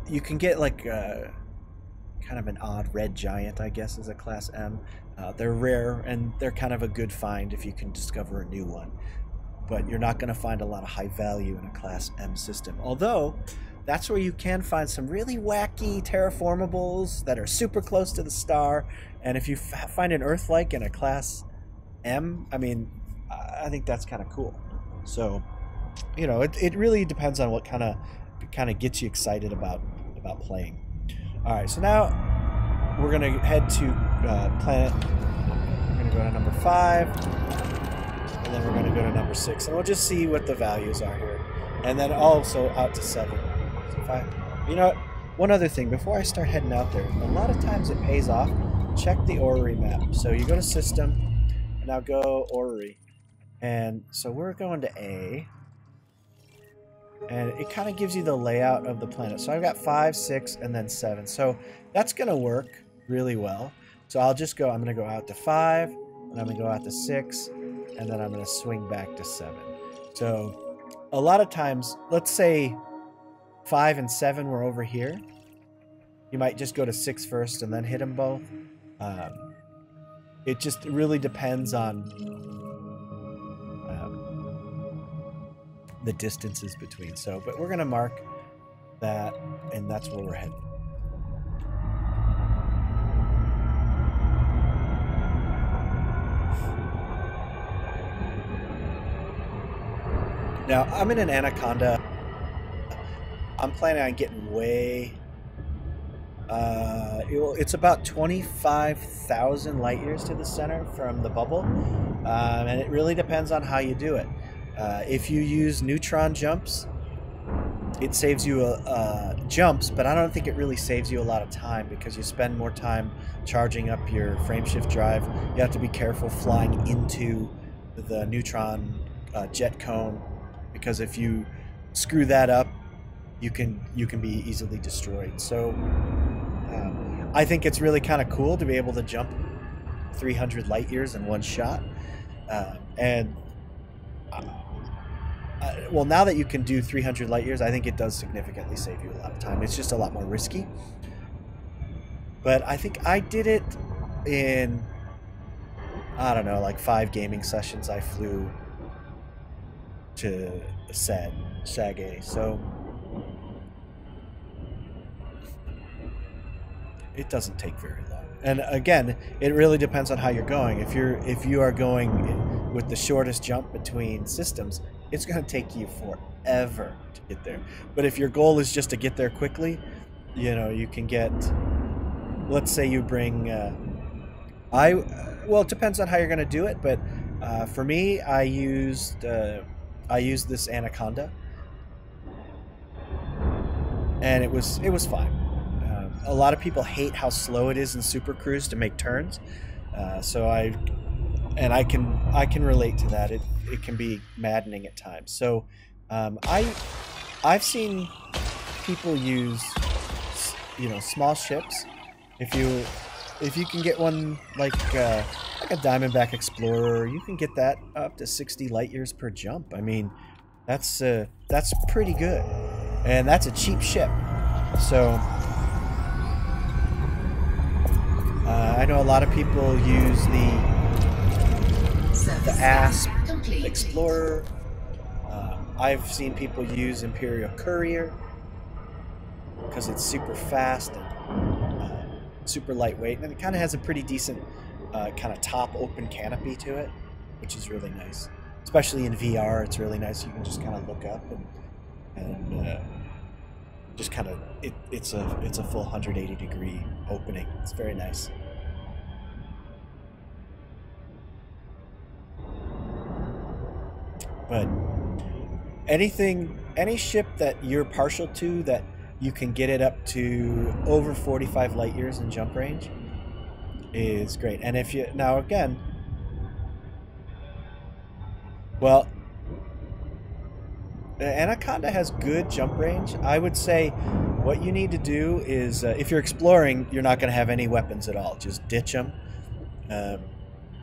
A: you can get like kind of an odd red giant, I guess, is a class M. They're rare, and they're kind of a good find if you can discover a new one. But you're not going to find a lot of high value in a class M system. Although, that's where you can find some really wacky terraformables that are super close to the star. And if you find an Earth-like in a class M, I mean, I think that's kind of cool. So, you know, it really depends on what kind of gets you excited about about playing. All right, so now we're going to head to planet. We're going to go to number 5, and then we're going to go to number 6, and we'll just see what the values are here. And then also out to 7. So if I, you know what? One other thing, before I start heading out there, a lot of times it pays off. Check the orrery map. So you go to System, and now go orrery. And so we're going to A. And it kind of gives you the layout of the planet. So I've got 5, 6, and then 7. So that's going to work really well. So I'll just go, I'm going to go out to 5, and I'm going to go out to 6, and then I'm going to swing back to 7. So a lot of times, let's say 5 and 7 were over here. You might just go to 6 first and then hit them both. It just really depends on the distances between. So, but we're going to mark that, and that's where we're heading. Now, I'm in an Anaconda. I'm planning on getting way... it's about 25,000 light years to the center from the bubble. And it really depends on how you do it. If you use neutron jumps, it saves you jumps, but I don't think it really saves you a lot of time because you spend more time charging up your frameshift drive. You have to be careful flying into the neutron jet cone, because if you screw that up, you can be easily destroyed. So I think it's really kind of cool to be able to jump 300 light years in one shot. Well, now that you can do 300 light years, I think it does significantly save you a lot of time. It's just a lot more risky. But I think I did it in, I don't know, like 5 gaming sessions. I flew to SAG-A. So it doesn't take very long. And again, it really depends on how you're going. If you are going with the shortest jump between systems, it's going to take you forever to get there. But if your goal is just to get there quickly, you know, you can get, let's say you bring, well, it depends on how you're going to do it, but for me, I used this Anaconda, and it was fine. A lot of people hate how slow it is in Super Cruise to make turns, so I can relate to that. It can be maddening at times. So I've seen people use, you know, small ships. If you can get one like a Diamondback Explorer, you can get that up to 60 light years per jump. I mean, that's pretty good, and that's a cheap ship. So I know a lot of people use the Asp Explorer. I've seen people use Imperial Courier because it's super fast and super lightweight, and it kind of has a pretty decent kind of top open canopy to it, which is really nice. Especially in VR, it's really nice. You can just kind of look up and just kind of it's a full 180-degree opening. It's very nice. But any ship that you're partial to that you can get it up to over 45 light years in jump range is great. And if you, now again, well, the Anaconda has good jump range. I would say what you need to do is, if you're exploring, you're not going to have any weapons at all. Just ditch them.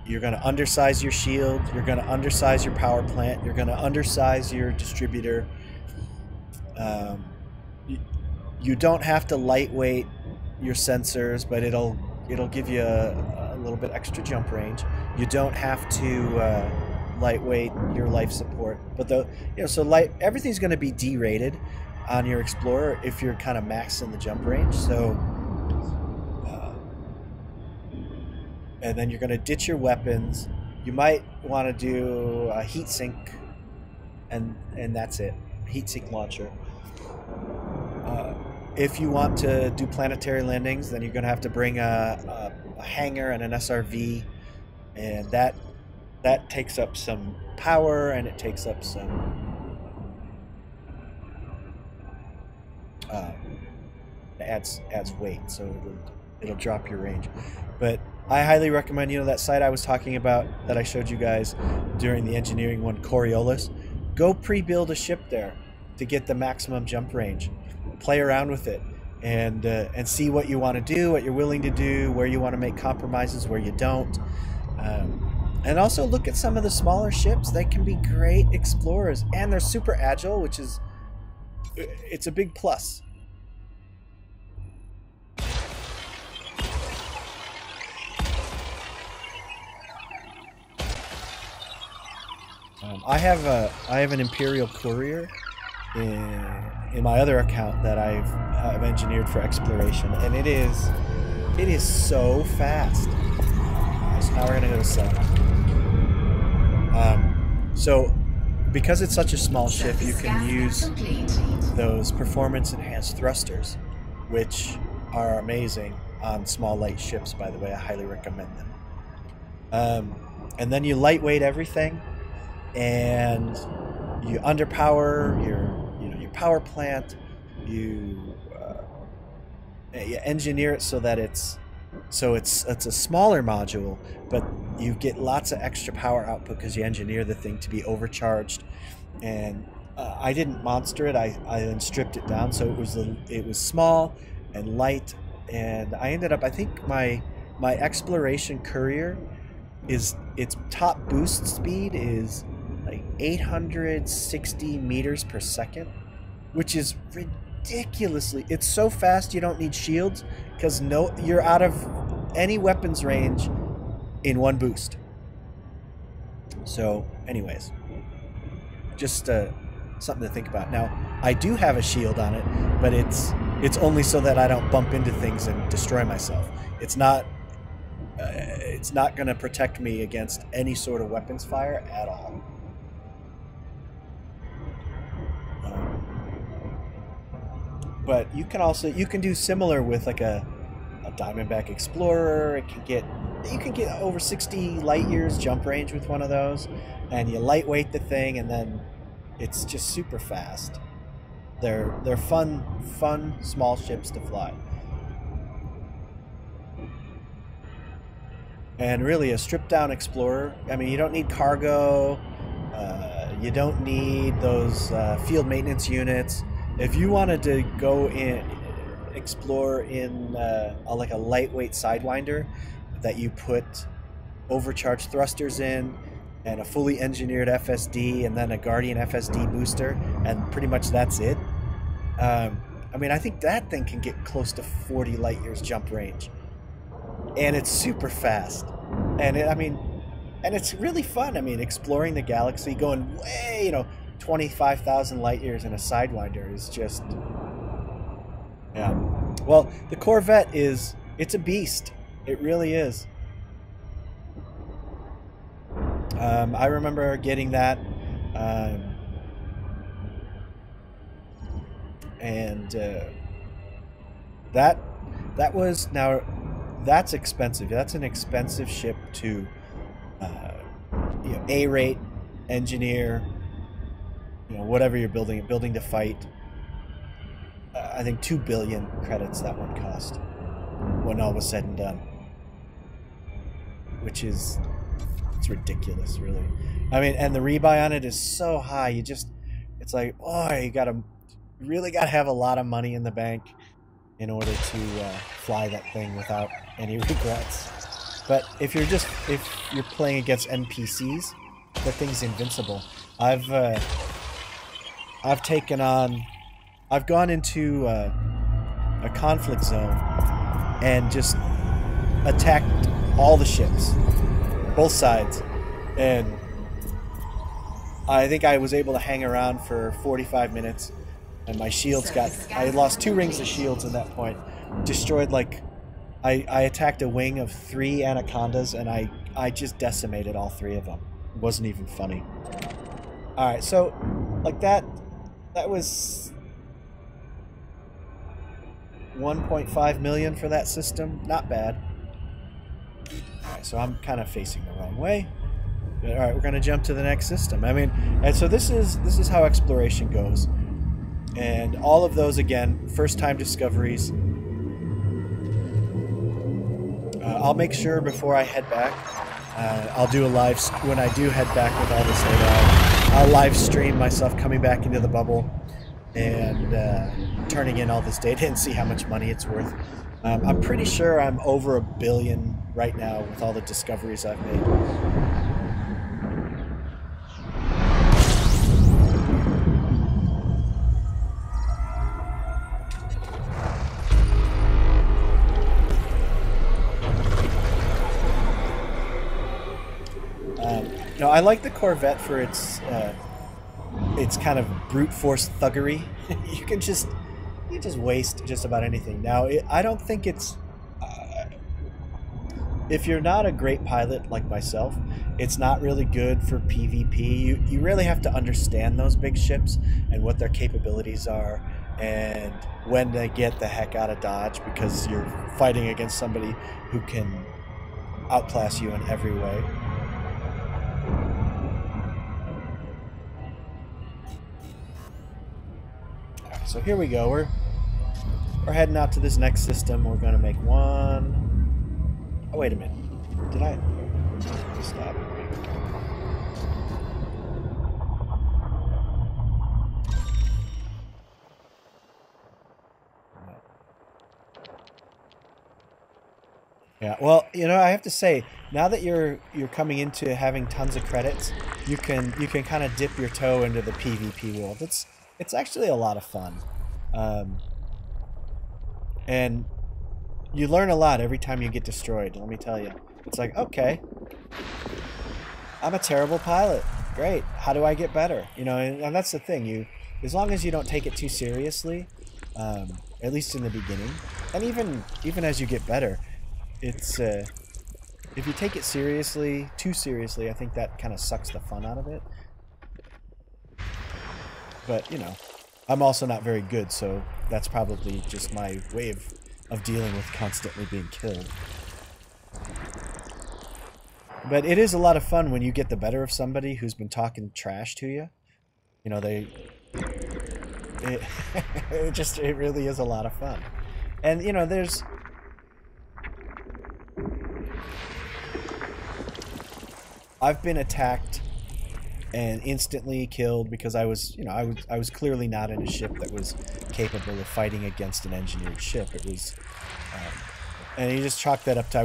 A: You're going to undersize your shield. You're going to undersize your power plant. You're going to undersize your distributor. You don't have to lightweight your sensors, but it'll give you a little bit extra jump range. You don't have to lightweight your life support, but everything's going to be derated on your Explorer if you're kind of maxing the jump range. So, and then you're going to ditch your weapons. You might want to do a heat sink, and that's it. Heat sink launcher. if you want to do planetary landings, then you're going to have to bring a hangar and an SRV, and that takes up some power, and it takes up some adds weight, so it'll drop your range. But I highly recommend, that site I was talking about that I showed you guys during the engineering one, Coriolis. Go pre-build a ship there to get the maximum jump range. Play around with it and see what you want to do, what you're willing to do, where you want to make compromises, where you don't. And also look at some of the smaller ships. They can be great explorers, and they're super agile, which is it's a big plus. I have an Imperial Courier in my other account that I've engineered for exploration, and it is so fast. So now we're gonna go to 7. So because it's such a small ship, you can use those performance enhanced thrusters, which are amazing on small light ships. By the way, I highly recommend them. And then you lightweight everything, and you underpower your power plant. You engineer it so that it's a smaller module, but you get lots of extra power output because you engineer the thing to be overcharged. And I didn't monster it. I then stripped it down, so it was small and light. And I ended up, I think my exploration courier its top boost speed is like 860 meters per second, which is ridiculously. It's so fast you don't need shields, because you're out of any weapons range in one boost. So anyways, just something to think about. Now I do have a shield on it, but it's only so that I don't bump into things and destroy myself. It's not going to protect me against any sort of weapons fire at all. But you can do similar with like a Diamondback Explorer. You can get over 60 light years jump range with one of those, and you lightweight the thing, and then it's just super fast. They're fun small ships to fly. And really, a stripped down Explorer, I mean, you don't need cargo, you don't need those field maintenance units. If you wanted to go in, explore in like a lightweight Sidewinder that you put overcharged thrusters in, and a fully engineered FSD, and then a Guardian FSD booster, and pretty much that's it. I mean, I think that thing can get close to 40 light years jump range, and it's super fast, and it's really fun. I mean, exploring the galaxy, going way, 25,000 light years in a Sidewinder is just, yeah. Well, the Corvette it's a beast. It really is. I remember getting that, and that was, now that's expensive. That's an expensive ship to A-rate, engineer, whatever you're building to fight. I think 2 billion credits that one cost when all was said and done, which is, it's ridiculous, really. I mean, and the rebuy on it is so high. It's like, oh, you really gotta have a lot of money in the bank in order to fly that thing without any regrets. But if you're playing against NPCs, that thing's invincible. I've gone into a conflict zone and just attacked all the ships, both sides, and I think I was able to hang around for 45 minutes, and my shields I lost 2 rings of shields at that point. Destroyed, like, I attacked a wing of 3 anacondas, and I just decimated all 3 of them. It wasn't even funny. Alright, so like that was 1.5 million for that system. Not bad. Alright, so I'm kind of facing the wrong way. Alright, we're gonna jump to the next system. I mean, and so this is how exploration goes. And all of those, again, first time discoveries. I'll make sure before I head back, I'll do a live, when I do head back with all this data, I'll live stream myself coming back into the bubble and turning in all this data and see how much money it's worth. I'm pretty sure I'm over $1 billion right now with all the discoveries I've made. No, I like the Corvette for its kind of brute force thuggery. You just waste just about anything. Now, I don't think it's if you're not a great pilot like myself, it's not really good for PvP. You really have to understand those big ships and what their capabilities are and when to get the heck out of Dodge because you're fighting against somebody who can outclass you in every way. Alright, so here we go. We're heading out to this next system. We're going to make one... Oh, wait a minute. Did I... Stop. Yeah, well, you know, I have to say, now that you're coming into having tons of credits, you can kind of dip your toe into the PvP world. It's actually a lot of fun. And you learn a lot every time you get destroyed, let me tell you. It's like, okay, I'm a terrible pilot. Great. How do I get better? You know, and that's the thing. As long as you don't take it too seriously, at least in the beginning, and even as you get better, it's if you take it seriously, too seriously, I think that kind of sucks the fun out of it. But, you know, I'm also not very good, so that's probably just my way of dealing with constantly being killed. But it is a lot of fun when you get the better of somebody who's been talking trash to you. You know, it really is a lot of fun. And, you know, I've been attacked and instantly killed because I was clearly not in a ship that was capable of fighting against an engineered ship. It was, and you just chalk that up to I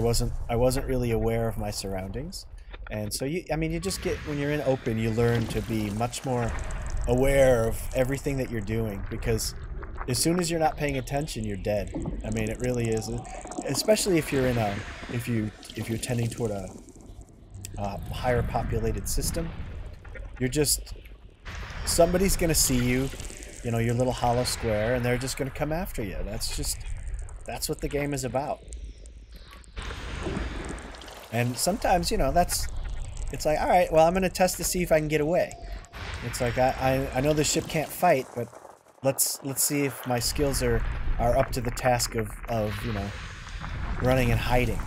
A: wasn't really aware of my surroundings, and so you just get, when you're in open, you learn to be much more aware of everything that you're doing, because as soon as you're not paying attention, you're dead. I mean, it really is, especially if you're in if you're tending toward a higher populated system. You're just, somebody's gonna see you, you know, your little hollow square, and they're just gonna come after you. That's what the game is about. And sometimes, you know, it's like, all right, well, I'm gonna test to see if I can get away. It's like, I know this ship can't fight, but let's see if my skills are up to the task of you know, running and hiding.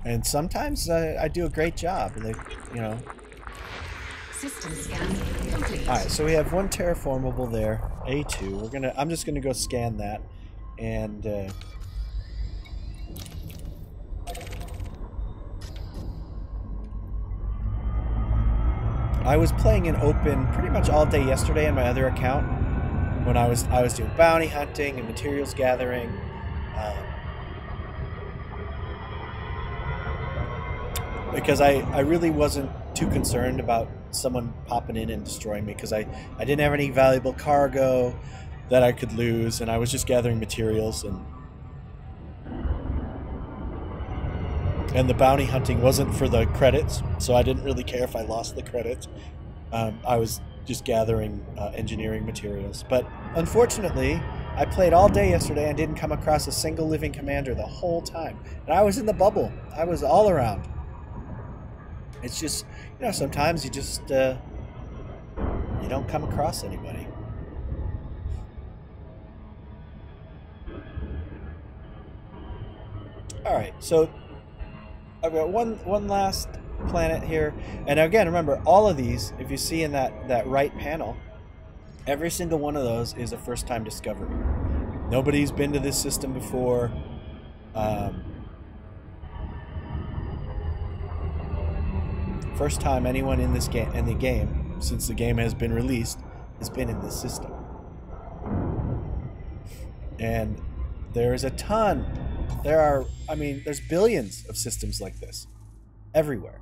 A: And sometimes I do a great job, like, you know.
B: System scan complete.
A: All right, so we have one terraformable there, A2. I'm just gonna go scan that, and I was playing in open pretty much all day yesterday on my other account when I was doing bounty hunting and materials gathering. Because I really wasn't too concerned about someone popping in and destroying me, because I didn't have any valuable cargo that I could lose, and I was just gathering materials, and the bounty hunting wasn't for the credits, so I didn't really care if I lost the credits. I was just gathering engineering materials. But unfortunately, I played all day yesterday and didn't come across a single living commander the whole time, and I was in the bubble. I was all around. It's just, you know, sometimes you just, you don't come across anybody. All right, so I've got one last planet here, and again, remember all of these. If you see in that right panel, every single one of those is a first-time discovery. Nobody's been to this system before. First time anyone in this game, since the game has been released, has been in this system. And there is a ton. There's billions of systems like this everywhere.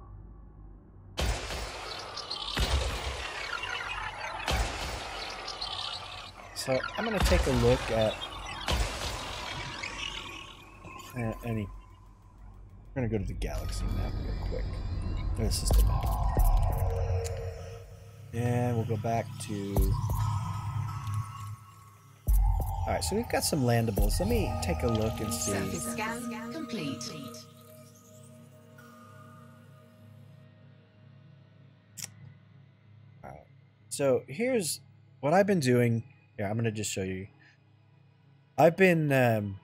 A: So I'm going to take a look at any. We're going to go to the galaxy map real quick. The system map. And we'll go back to... Alright, so we've got some landables. Let me take a look and see.
B: Surface scan complete.
A: Alright. So here's what I've been doing. Yeah, I'm going to just show you. I've been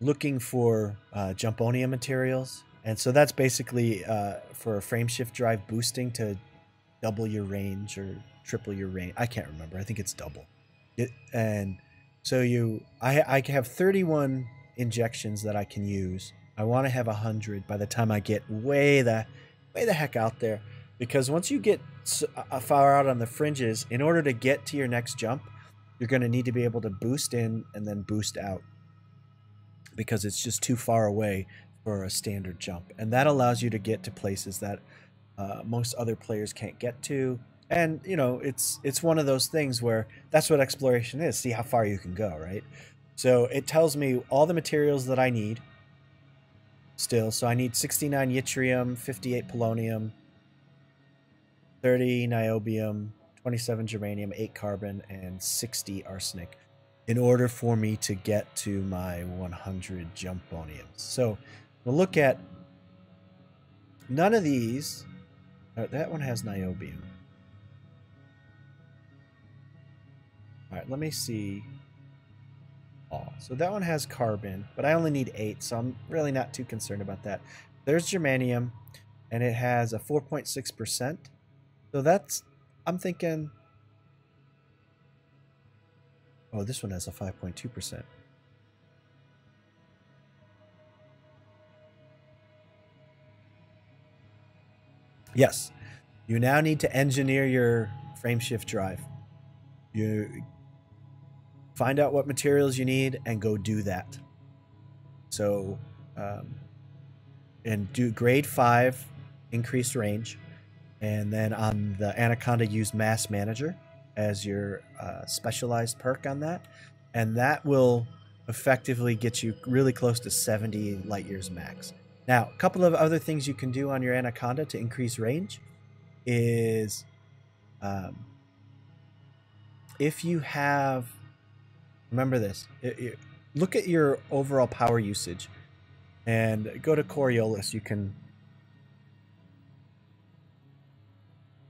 A: looking for Jumponium materials. And so that's basically for frame shift drive boosting to double your range or triple your range. I can't remember. I think it's double. And so I have 31 injections that I can use. I want to have 100 by the time I get way the heck out there. Because once you get far out on the fringes, in order to get to your next jump, you're going to need to be able to boost in and then boost out. Because it's just too far away for a standard jump, and that allows you to get to places that most other players can't get to. And you know, it's one of those things where that's what exploration is. See how far you can go, right? So it tells me all the materials that I need still. So I need 69 yttrium, 58 polonium, 30 niobium, 27 germanium, 8 carbon, and 60 arsenic in order for me to get to my 100 jumponiums. So we'll look at none of these. That one has niobium. All right, let me see. Oh, so that one has carbon, but I only need 8, so I'm really not too concerned about that. There's germanium, and it has a 4.6%. So that's, I'm thinking, oh, this one has a 5.2%. Yes, you now need to engineer your frame shift drive. You find out what materials you need and go do that. So, and do grade 5 increased range. And then on the Anaconda, use Mass Manager as your specialized perk on that. And that will effectively get you really close to 70 light years max. Now, a couple of other things you can do on your Anaconda to increase range is if you have, remember this, look at your overall power usage and go to Coriolis. You can,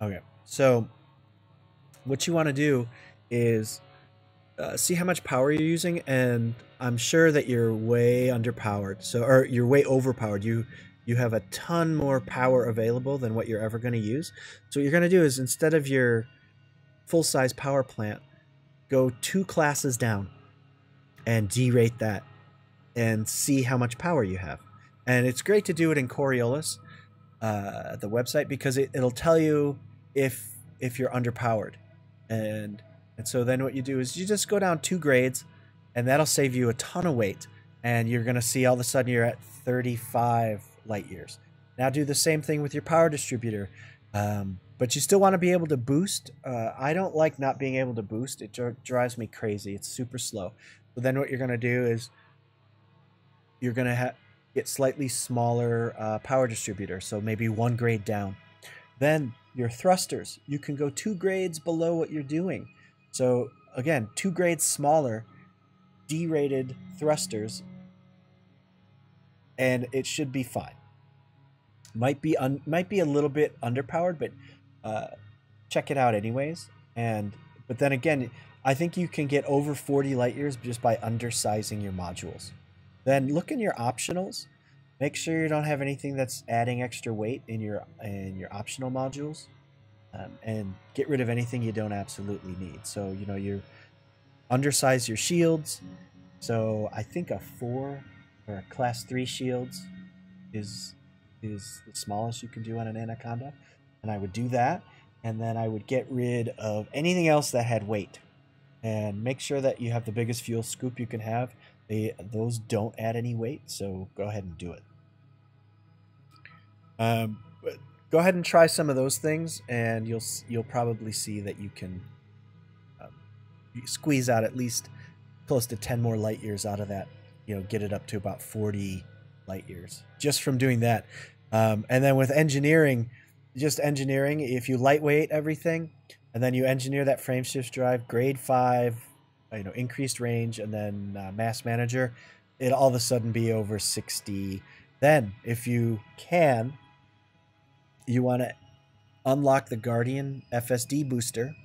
A: okay, so what you want to do is see how much power you're using, and I'm sure that you're way underpowered, so, or you're way overpowered. You have a ton more power available than what you're ever going to use. So what you're going to do is, instead of your full-size power plant, go 2 classes down and derate that and see how much power you have. And it's great to do it in Coriolis, the website, because it'll tell you if you're underpowered. And so then what you do is you just go down 2 grades, and that'll save you a ton of weight. And you're going to see all of a sudden you're at 35 light years. Now do the same thing with your power distributor. But you still want to be able to boost. I don't like not being able to boost. It drives me crazy. It's super slow. So then what you're going to do is you're going to get slightly smaller power distributor. So maybe 1 grade down. Then your thrusters, you can go 2 grades below what you're doing. So again, 2 grades smaller, derated thrusters, and it should be fine. Might be a little bit underpowered, but check it out anyways. But then again, I think you can get over 40 light years just by undersizing your modules. then look in your optionals. Make sure you don't have anything that's adding extra weight in your optional modules, and get rid of anything you don't absolutely need. So you know, you undersize your shields. So I think a 4 or a class 3 shields is the smallest you can do on an Anaconda, and I would do that, and then I would get rid of anything else that had weight, and make sure that you have the biggest fuel scoop you can have. Those don't add any weight, so go ahead and do it. But go ahead and try some of those things, and you'll probably see that you can squeeze out at least close to 10 more light years out of that. You know, get it up to about 40 light years just from doing that. And then with engineering, just engineering, if you lightweight everything and then you engineer that frameshift drive, grade 5, you know, increased range, and then mass manager, it'll all of a sudden be over 60. Then if you can, you want to unlock the Guardian FSD booster.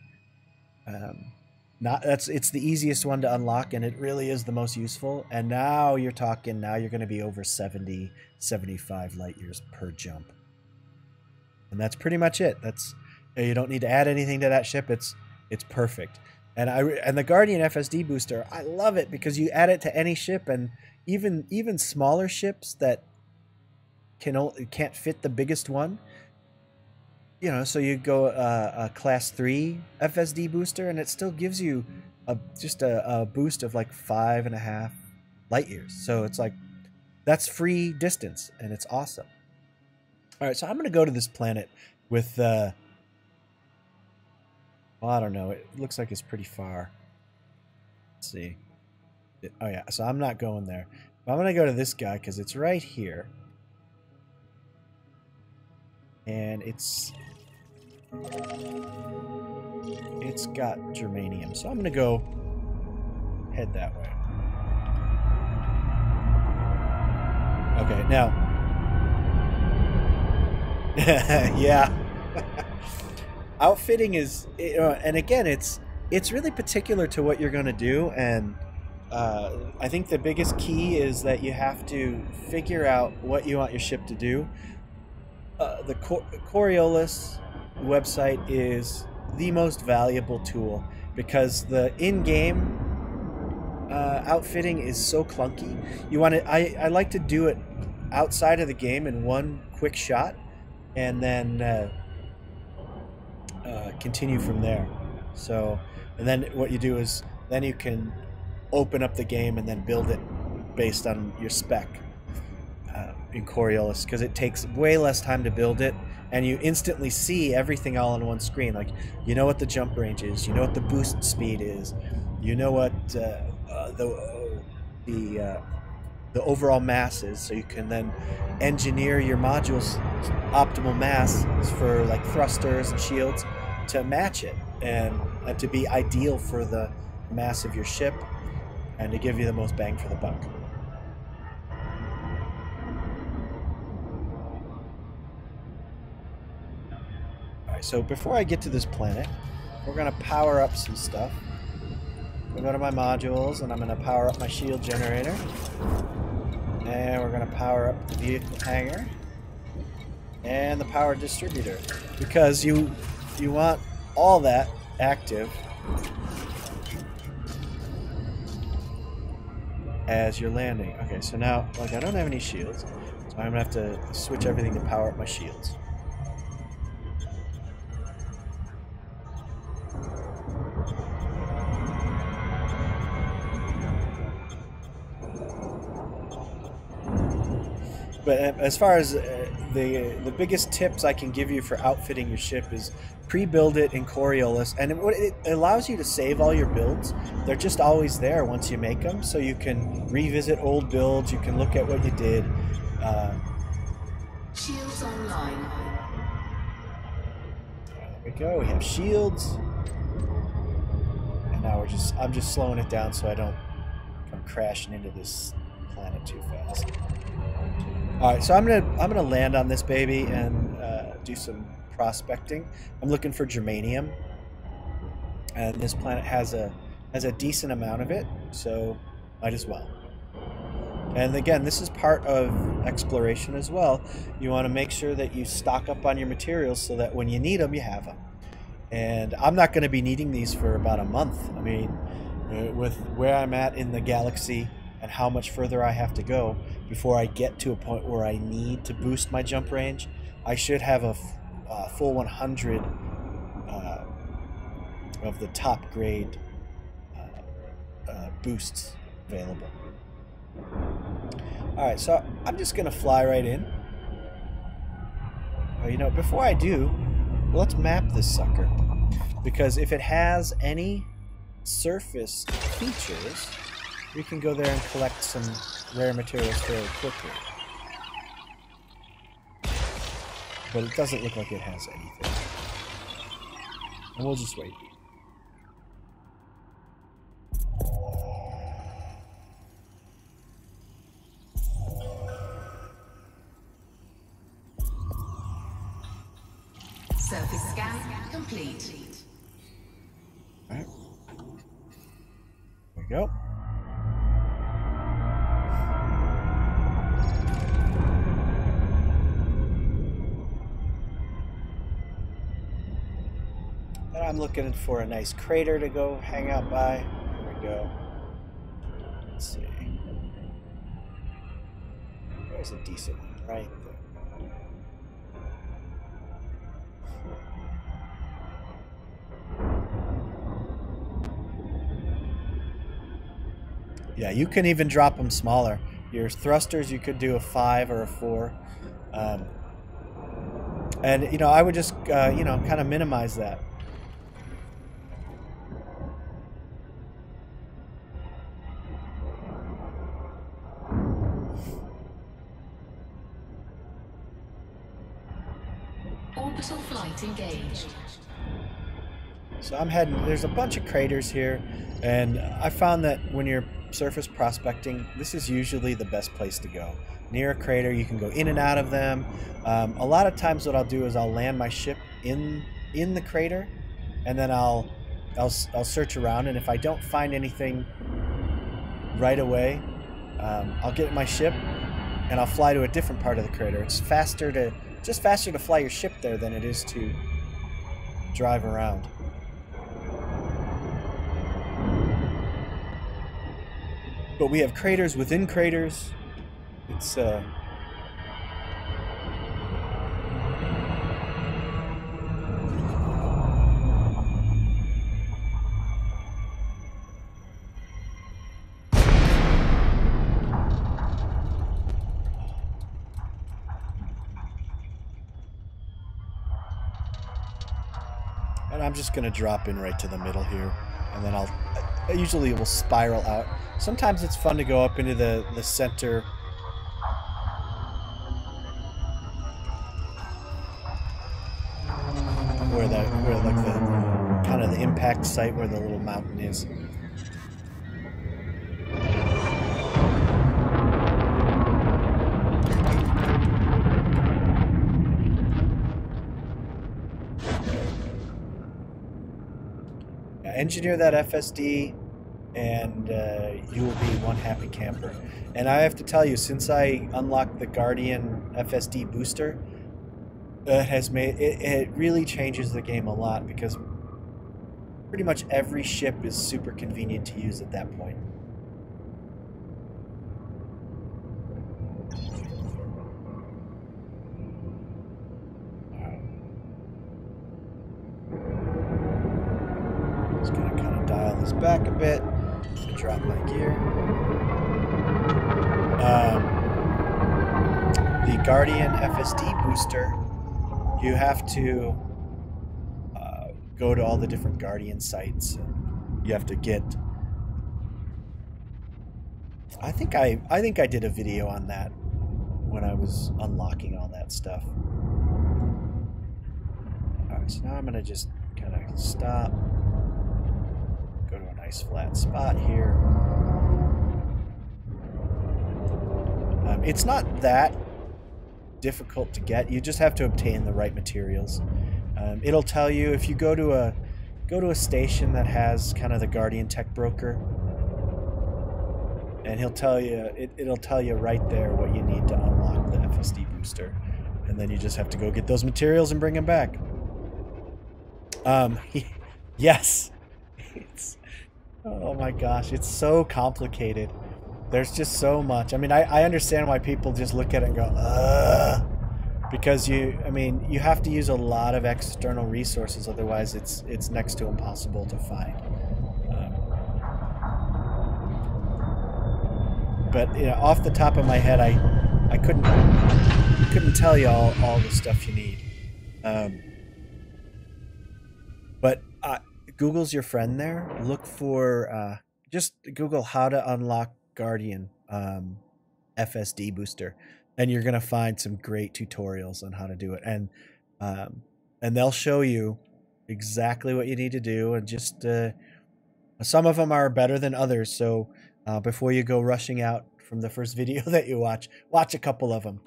A: It's the easiest one to unlock, and it really is the most useful. And now you're talking, now you're going to be over 70, 75 light years per jump. And that's pretty much it. You don't need to add anything to that ship. It's perfect. And the Guardian FSD booster, I love it because you add it to any ship, and even smaller ships that can't fit the biggest one. You know, so you go a class 3 FSD booster, and it still gives you just a boost of like 5.5 light years. So it's like, that's free distance, and it's awesome. All right, so I'm going to go to this planet with, well, I don't know. It looks like it's pretty far. Let's see. Oh, yeah, so I'm not going there. But I'm going to go to this guy because it's right here. And it's got germanium, so I'm gonna go head that way. Okay, now yeah. Outfitting is, and again, it's really particular to what you're gonna do, and I think the biggest key is that you have to figure out what you want your ship to do. The Coriolis website is the most valuable tool because the in-game outfitting is so clunky. You want to, I like to do it outside of the game in one quick shot, and then continue from there. So, and then what you do is then you can open up the game and then build it based on your spec. In Coriolis, because it takes way less time to build it, and you instantly see everything all on one screen. Like, you know what the jump range is, you know what the boost speed is, you know what the overall mass is, so you can then engineer your modules optimal mass for like thrusters and shields to match it, and to be ideal for the mass of your ship, and to give you the most bang for the buck. So before I get to this planet, we're going to power up some stuff. We'll go to my modules, and I'm going to power up my shield generator. And we're going to power up the vehicle hangar. And the power distributor. Because you want all that active as you're landing. Okay, so now, like, I don't have any shields, so I'm going to have to switch everything to power up my shields. But as far as the biggest tips I can give you for outfitting your ship is pre-build it in Coriolis, and it allows you to save all your builds. They're just always there once you make them, so you can revisit old builds, you can look at what you did.
B: Shields online.
A: There we go, we have shields. And now I'm just slowing it down so I don't come crashing into this planet too fast. Alright, so I'm gonna land on this baby and do some prospecting. I'm looking for germanium, and this planet has a decent amount of it, so might as well. And again, this is part of exploration as well. You want to make sure that you stock up on your materials so that when you need them, you have them. And I'm not going to be needing these for about a month. I mean, with where I'm at in the galaxy and how much further I have to go before I get to a point where I need to boost my jump range, I should have a full 100 of the top grade boosts available. Alright, so I'm just going to fly right in. You know, before I do, let's map this sucker. Because if it has any surface features, we can go there and collect some rare materials fairly quickly. But it doesn't look like it has anything. And we'll just wait.
B: Surface scan complete.
A: Alright. There we go. And I'm looking for a nice crater to go hang out by. There we go. Let's see. There's a decent one right there. Yeah, you can even drop them smaller. Your thrusters, you could do a 5 or a 4. And, you know, I would just, you know, kind of minimize that.
B: Orbital flight engaged.
A: So I'm heading, there's a bunch of craters here, and I found that when you're surface prospecting, this is usually the best place to go. Near a crater, you can go in and out of them. A lot of times what I'll do is I'll land my ship in the crater, and then I'll search around, and if I don't find anything right away, I'll get my ship and I'll fly to a different part of the crater. It's faster to fly your ship there than it is to drive around. But we have craters within craters. It's and I'm just gonna drop in right to the middle here, and then I usually will spiral out. Sometimes it's fun to go up into the center. Where like the kind of the impact site where the little mountain is. Now, engineer that FSD, and you will be one happy camper. And I have to tell you, since I unlocked the Guardian FSD booster, it really changes the game a lot, because pretty much every ship is super convenient to use at that point. Just gonna kind of dial this back a bit. Drop my gear. The Guardian FSD booster, you have to go to all the different Guardian sites. You have to get. I think I did a video on that when I was unlocking all that stuff. All right, so now I'm gonna just kind of stop. Go to a nice flat spot here. It's not that difficult to get. You just have to obtain the right materials. It'll tell you if you go to a station that has kind of the Guardian tech broker. and he'll tell you, it'll tell you right there what you need to unlock the FSD booster. And then you just have to go get those materials and bring them back. Yes. Oh my gosh, it's so complicated. There's just so much. I mean, I understand why people just look at it and go, ugh. Because you have to use a lot of external resources, otherwise it's next to impossible to find. But you know, off the top of my head, I couldn't tell you all the stuff you need. But Google's your friend there. Look for just Google how to unlock Guardian FSD booster, and you're gonna find some great tutorials on how to do it, and they'll show you exactly what you need to do, and just some of them are better than others. So before you go rushing out from the first video that you watch a couple of them,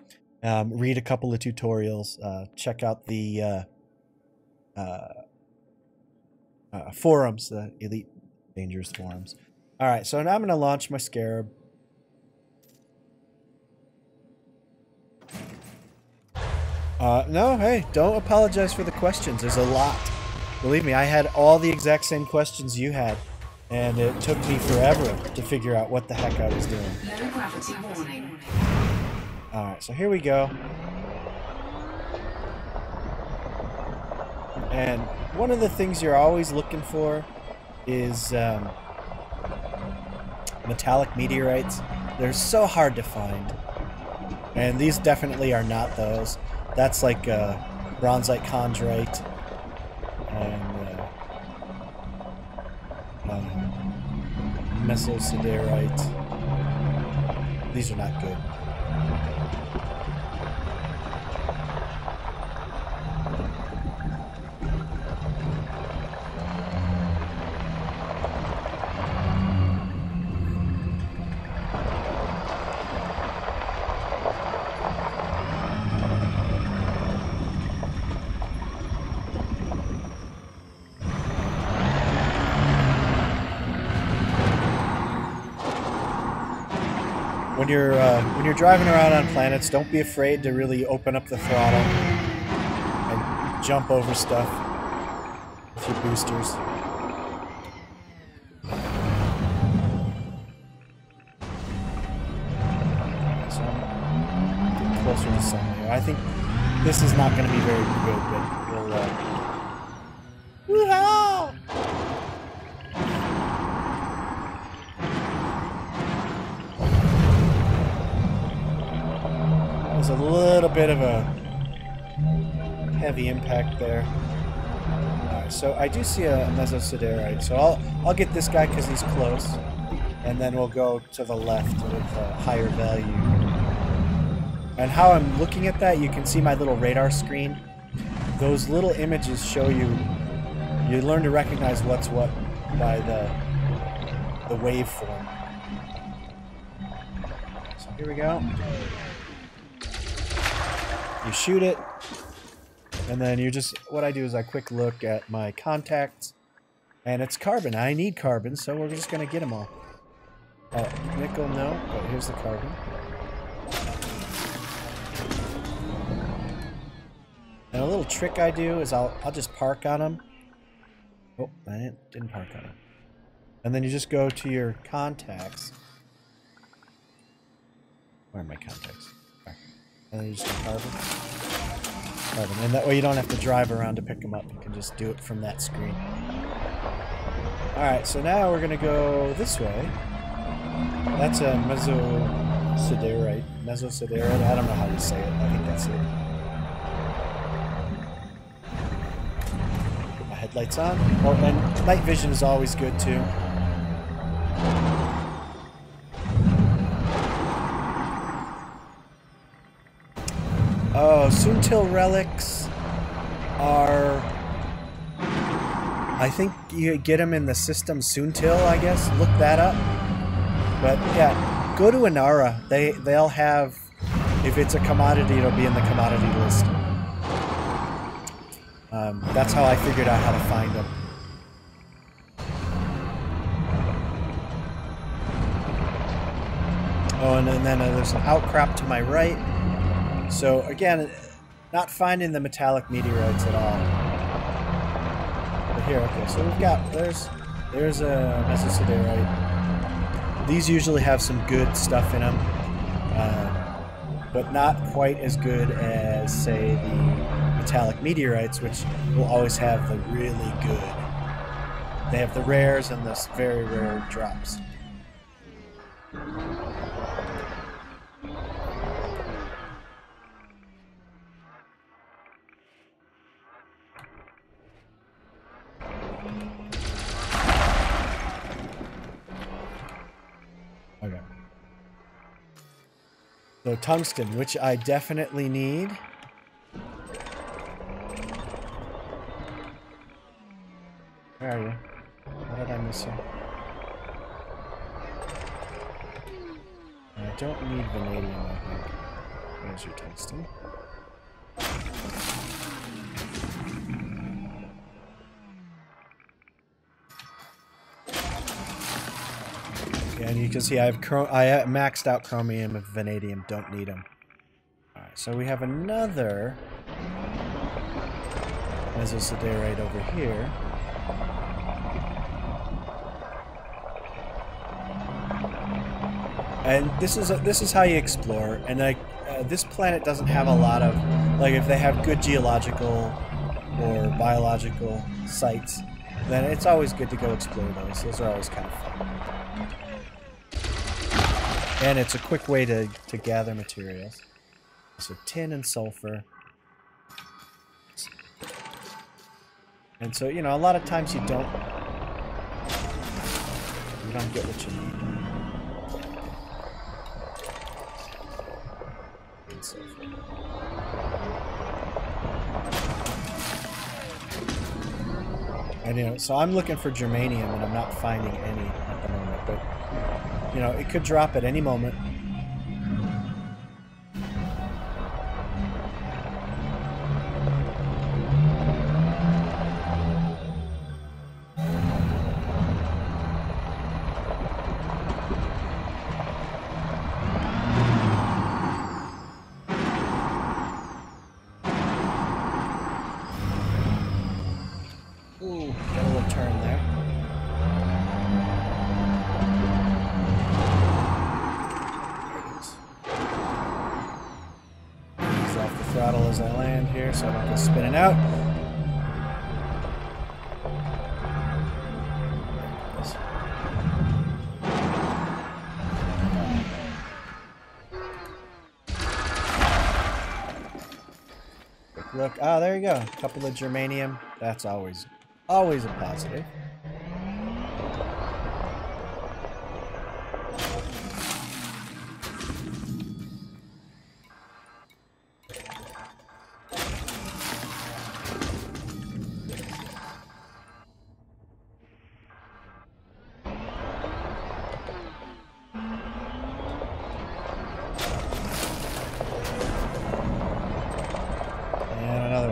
A: read a couple of tutorials, check out the forums, the Elite Dangerous forums. All right, so now I'm going to launch my Scarab. No, hey, don't apologize for the questions. There's a lot. Believe me, I had all the exact same questions you had, and it took me forever to figure out what the heck I was doing.
B: Low gravity warning.
A: All right, so here we go. And one of the things you're always looking for is metallic meteorites. They're so hard to find, and these definitely are not those. That's like bronzite chondrite and mesosiderite. These are not good. When you're driving around on planets, don't be afraid to really open up the throttle and jump over stuff with your boosters. So I'm getting closer to sun here. I think this is not going to be very good, but we'll woo-ha! A little bit of a heavy impact there. Alright, so I do see a mesosiderite, so I'll get this guy because he's close, and then we'll go to the left with a higher value. And how I'm looking at that, you can see my little radar screen. Those little images show you learn to recognize what's what by the waveform. So here we go. You shoot it, and then you just, what I do is I quick look at my contacts, and it's carbon. I need carbon, so we're just going to get them all. Oh, nickel, no, but here's the carbon. And a little trick I do is I'll just park on them. Oh, I didn't park on them. And then you just go to your contacts. Where are my contacts? And then you just go carbon. And that way you don't have to drive around to pick them up. You can just do it from that screen. Alright, so now we're going to go this way. That's a mesosiderite. Mesosiderite? I don't know how you say it. I think that's it. Put my headlights on. Oh, and night vision is always good too. Oh, Soontil relics are... I think you get them in the system Soontil, I guess. Look that up. But yeah, go to Inara. They'll have... If it's a commodity, it'll be in the commodity list. That's how I figured out how to find them. Oh, and then there's an outcrop to my right. So again, not finding the metallic meteorites at all. But here, okay, so we've got, there's a mesosiderite. These usually have some good stuff in them, but not quite as good as, say, the metallic meteorites, which will always have the really good. They have the rares and the very rare drops. Okay. So tungsten, which I definitely need. Where are you? What did I miss here? I don't need vanadium, I think. There's your tungsten. And you can see I have maxed out chromium and vanadium. Don't need them. All right, so we have another mesosiderite over here. And this is how you explore. And like this planet doesn't have a lot of, like, if they have good geological or biological sites, then it's always good to go explore those. Those are always kind of fun. And it's a quick way to gather materials. So tin and sulfur. And so, you know, a lot of times you don't get what you need. And sulfur. And, you know, so I'm looking for germanium and I'm not finding any at the moment, but you know, it could drop at any moment. Ooh, got a little turn there. Throttle as I land here so I don't go spinning out. Quick look. Ah, there you go. A couple of germanium. That's always a positive.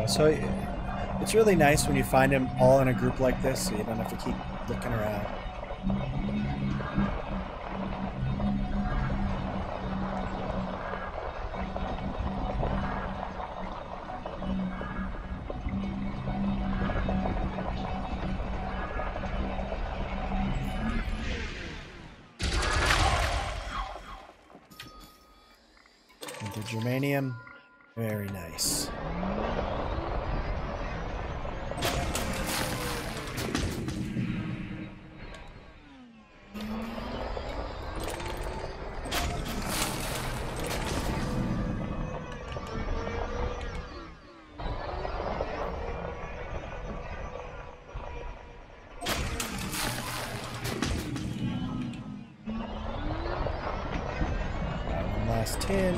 A: So it's really nice when you find them all in a group like this, so you don't have to keep looking around. And the germanium, very nice. Tin.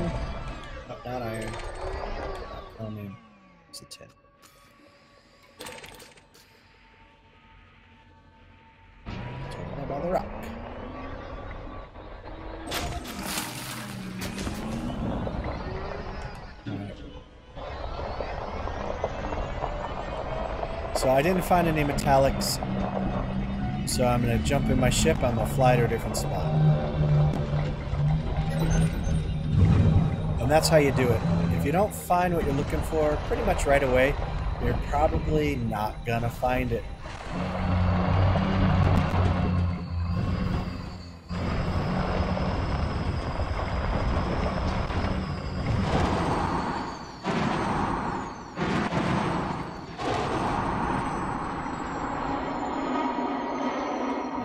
A: Oh, not iron. Chromium. It's a tin. Talking about the rock. Alright. So I didn't find any metallics. So I'm going to jump in my ship. I'm going to fly to a different spot. And that's how you do it. If you don't find what you're looking for pretty much right away, you're probably not gonna find it.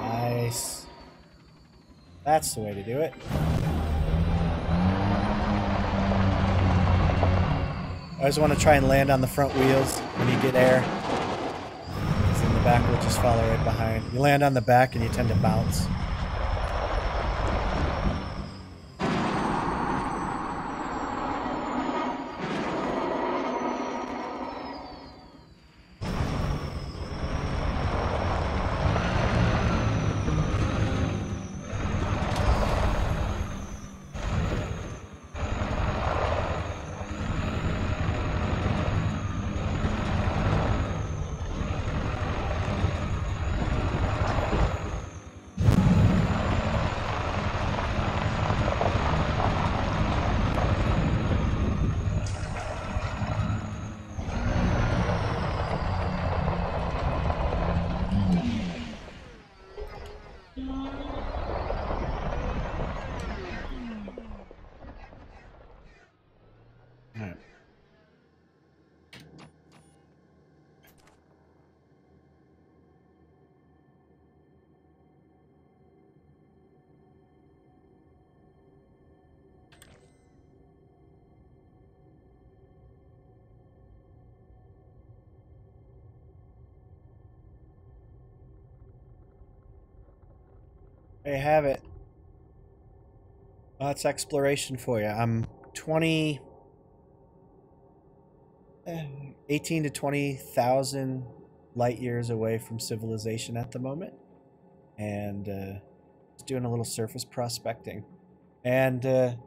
A: Nice. That's the way to do it. I always want to try and land on the front wheels when you get air. Because then the back will just follow right behind. You land on the back and you tend to bounce. There you have it. That's exploration for you. I'm 18 to 20,000 light years away from civilization at the moment. And just doing a little surface prospecting. And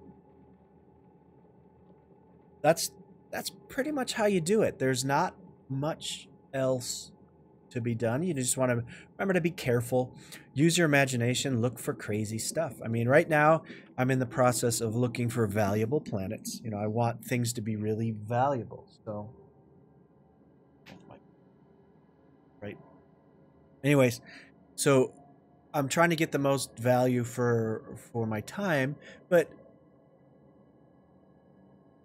A: that's pretty much how you do it. There's not much else to be done. You just want to remember to be careful, use your imagination, look for crazy stuff. I mean, right now I'm in the process of looking for valuable planets. You know, I want things to be really valuable. So right, anyways, so I'm trying to get the most value for my time, but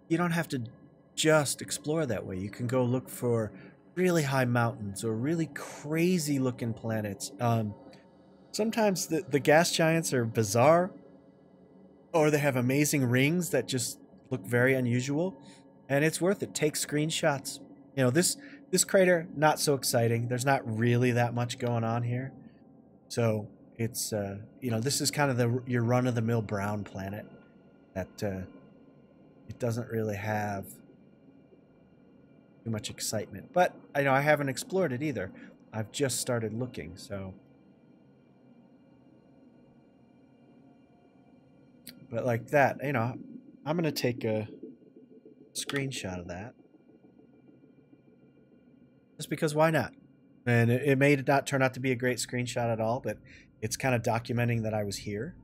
A: you don't have to just explore that way. You can go look for really high mountains or really crazy looking planets. Sometimes the gas giants are bizarre, or they have amazing rings that just look very unusual, and it's worth it. Take screenshots. You know, this crater, not so exciting. There's not really that much going on here. So it's, you know, this is kind of your run-of-the-mill brown planet that it doesn't really have too much excitement. But I know I haven't explored it either. I've just started looking, so. But like that, you know, I'm going to take a screenshot of that. Just because why not? And it may not turn out to be a great screenshot at all, but it's kind of documenting that I was here.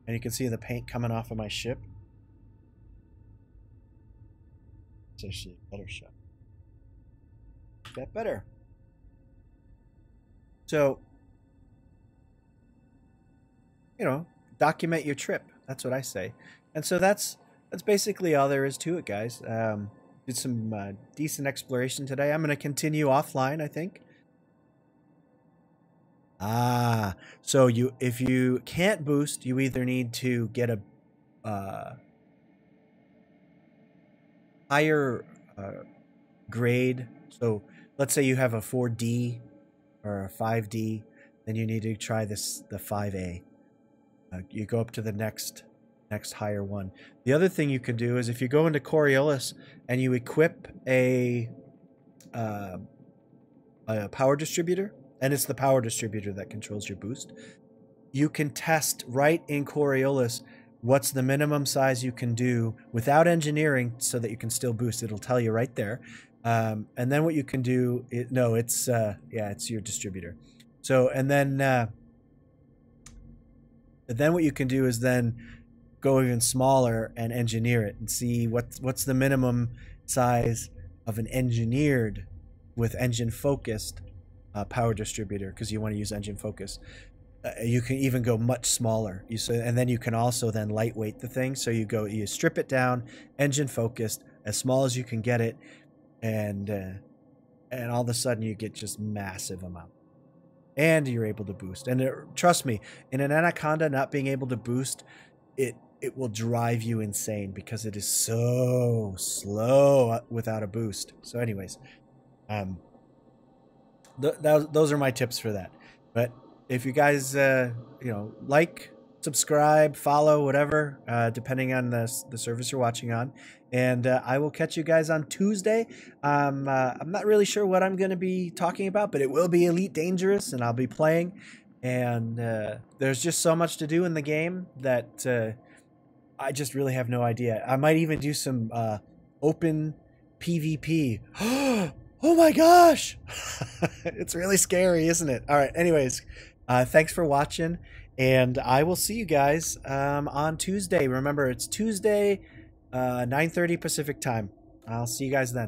A: And you can see the paint coming off of my ship. It's actually a better shot. Is that better? So, you know, document your trip. That's what I say. And so that's basically all there is to it, guys. Did some decent exploration today. I'm going to continue offline, I think. So if you can't boost, you either need to get a higher grade. So let's say you have a 4D or a 5D, then you need to try the 5A. You go up to the next higher one. The other thing you can do is if you go into Coriolis and you equip a power distributor, and it's the power distributor that controls your boost, you can test right in Coriolis what's the minimum size you can do without engineering so that you can still boost. It'll tell you right there. And then what you can do, it's your distributor. So, and then what you can do is then go even smaller and engineer it and see what's the minimum size of an engineered with engine focused power distributor, because you want to use engine focus. You can even go much smaller. And then you can also then lightweight the thing. So you strip it down, engine focused, as small as you can get it, and all of a sudden you get just massive amount. And you're able to boost. And trust me, in an Anaconda, not being able to boost, it will drive you insane because it is so slow without a boost. So anyways, those are my tips for that. But if you guys, like, subscribe, follow, whatever, depending on the service you're watching on. And I will catch you guys on Tuesday. I'm not really sure what I'm going to be talking about, but it will be Elite Dangerous, and I'll be playing. And there's just so much to do in the game that I just really have no idea. I might even do some open PvP. Oh my gosh! It's really scary, isn't it? All right, anyways, thanks for watching, and I will see you guys on Tuesday. Remember, it's Tuesday, 9:30 Pacific time. I'll see you guys then.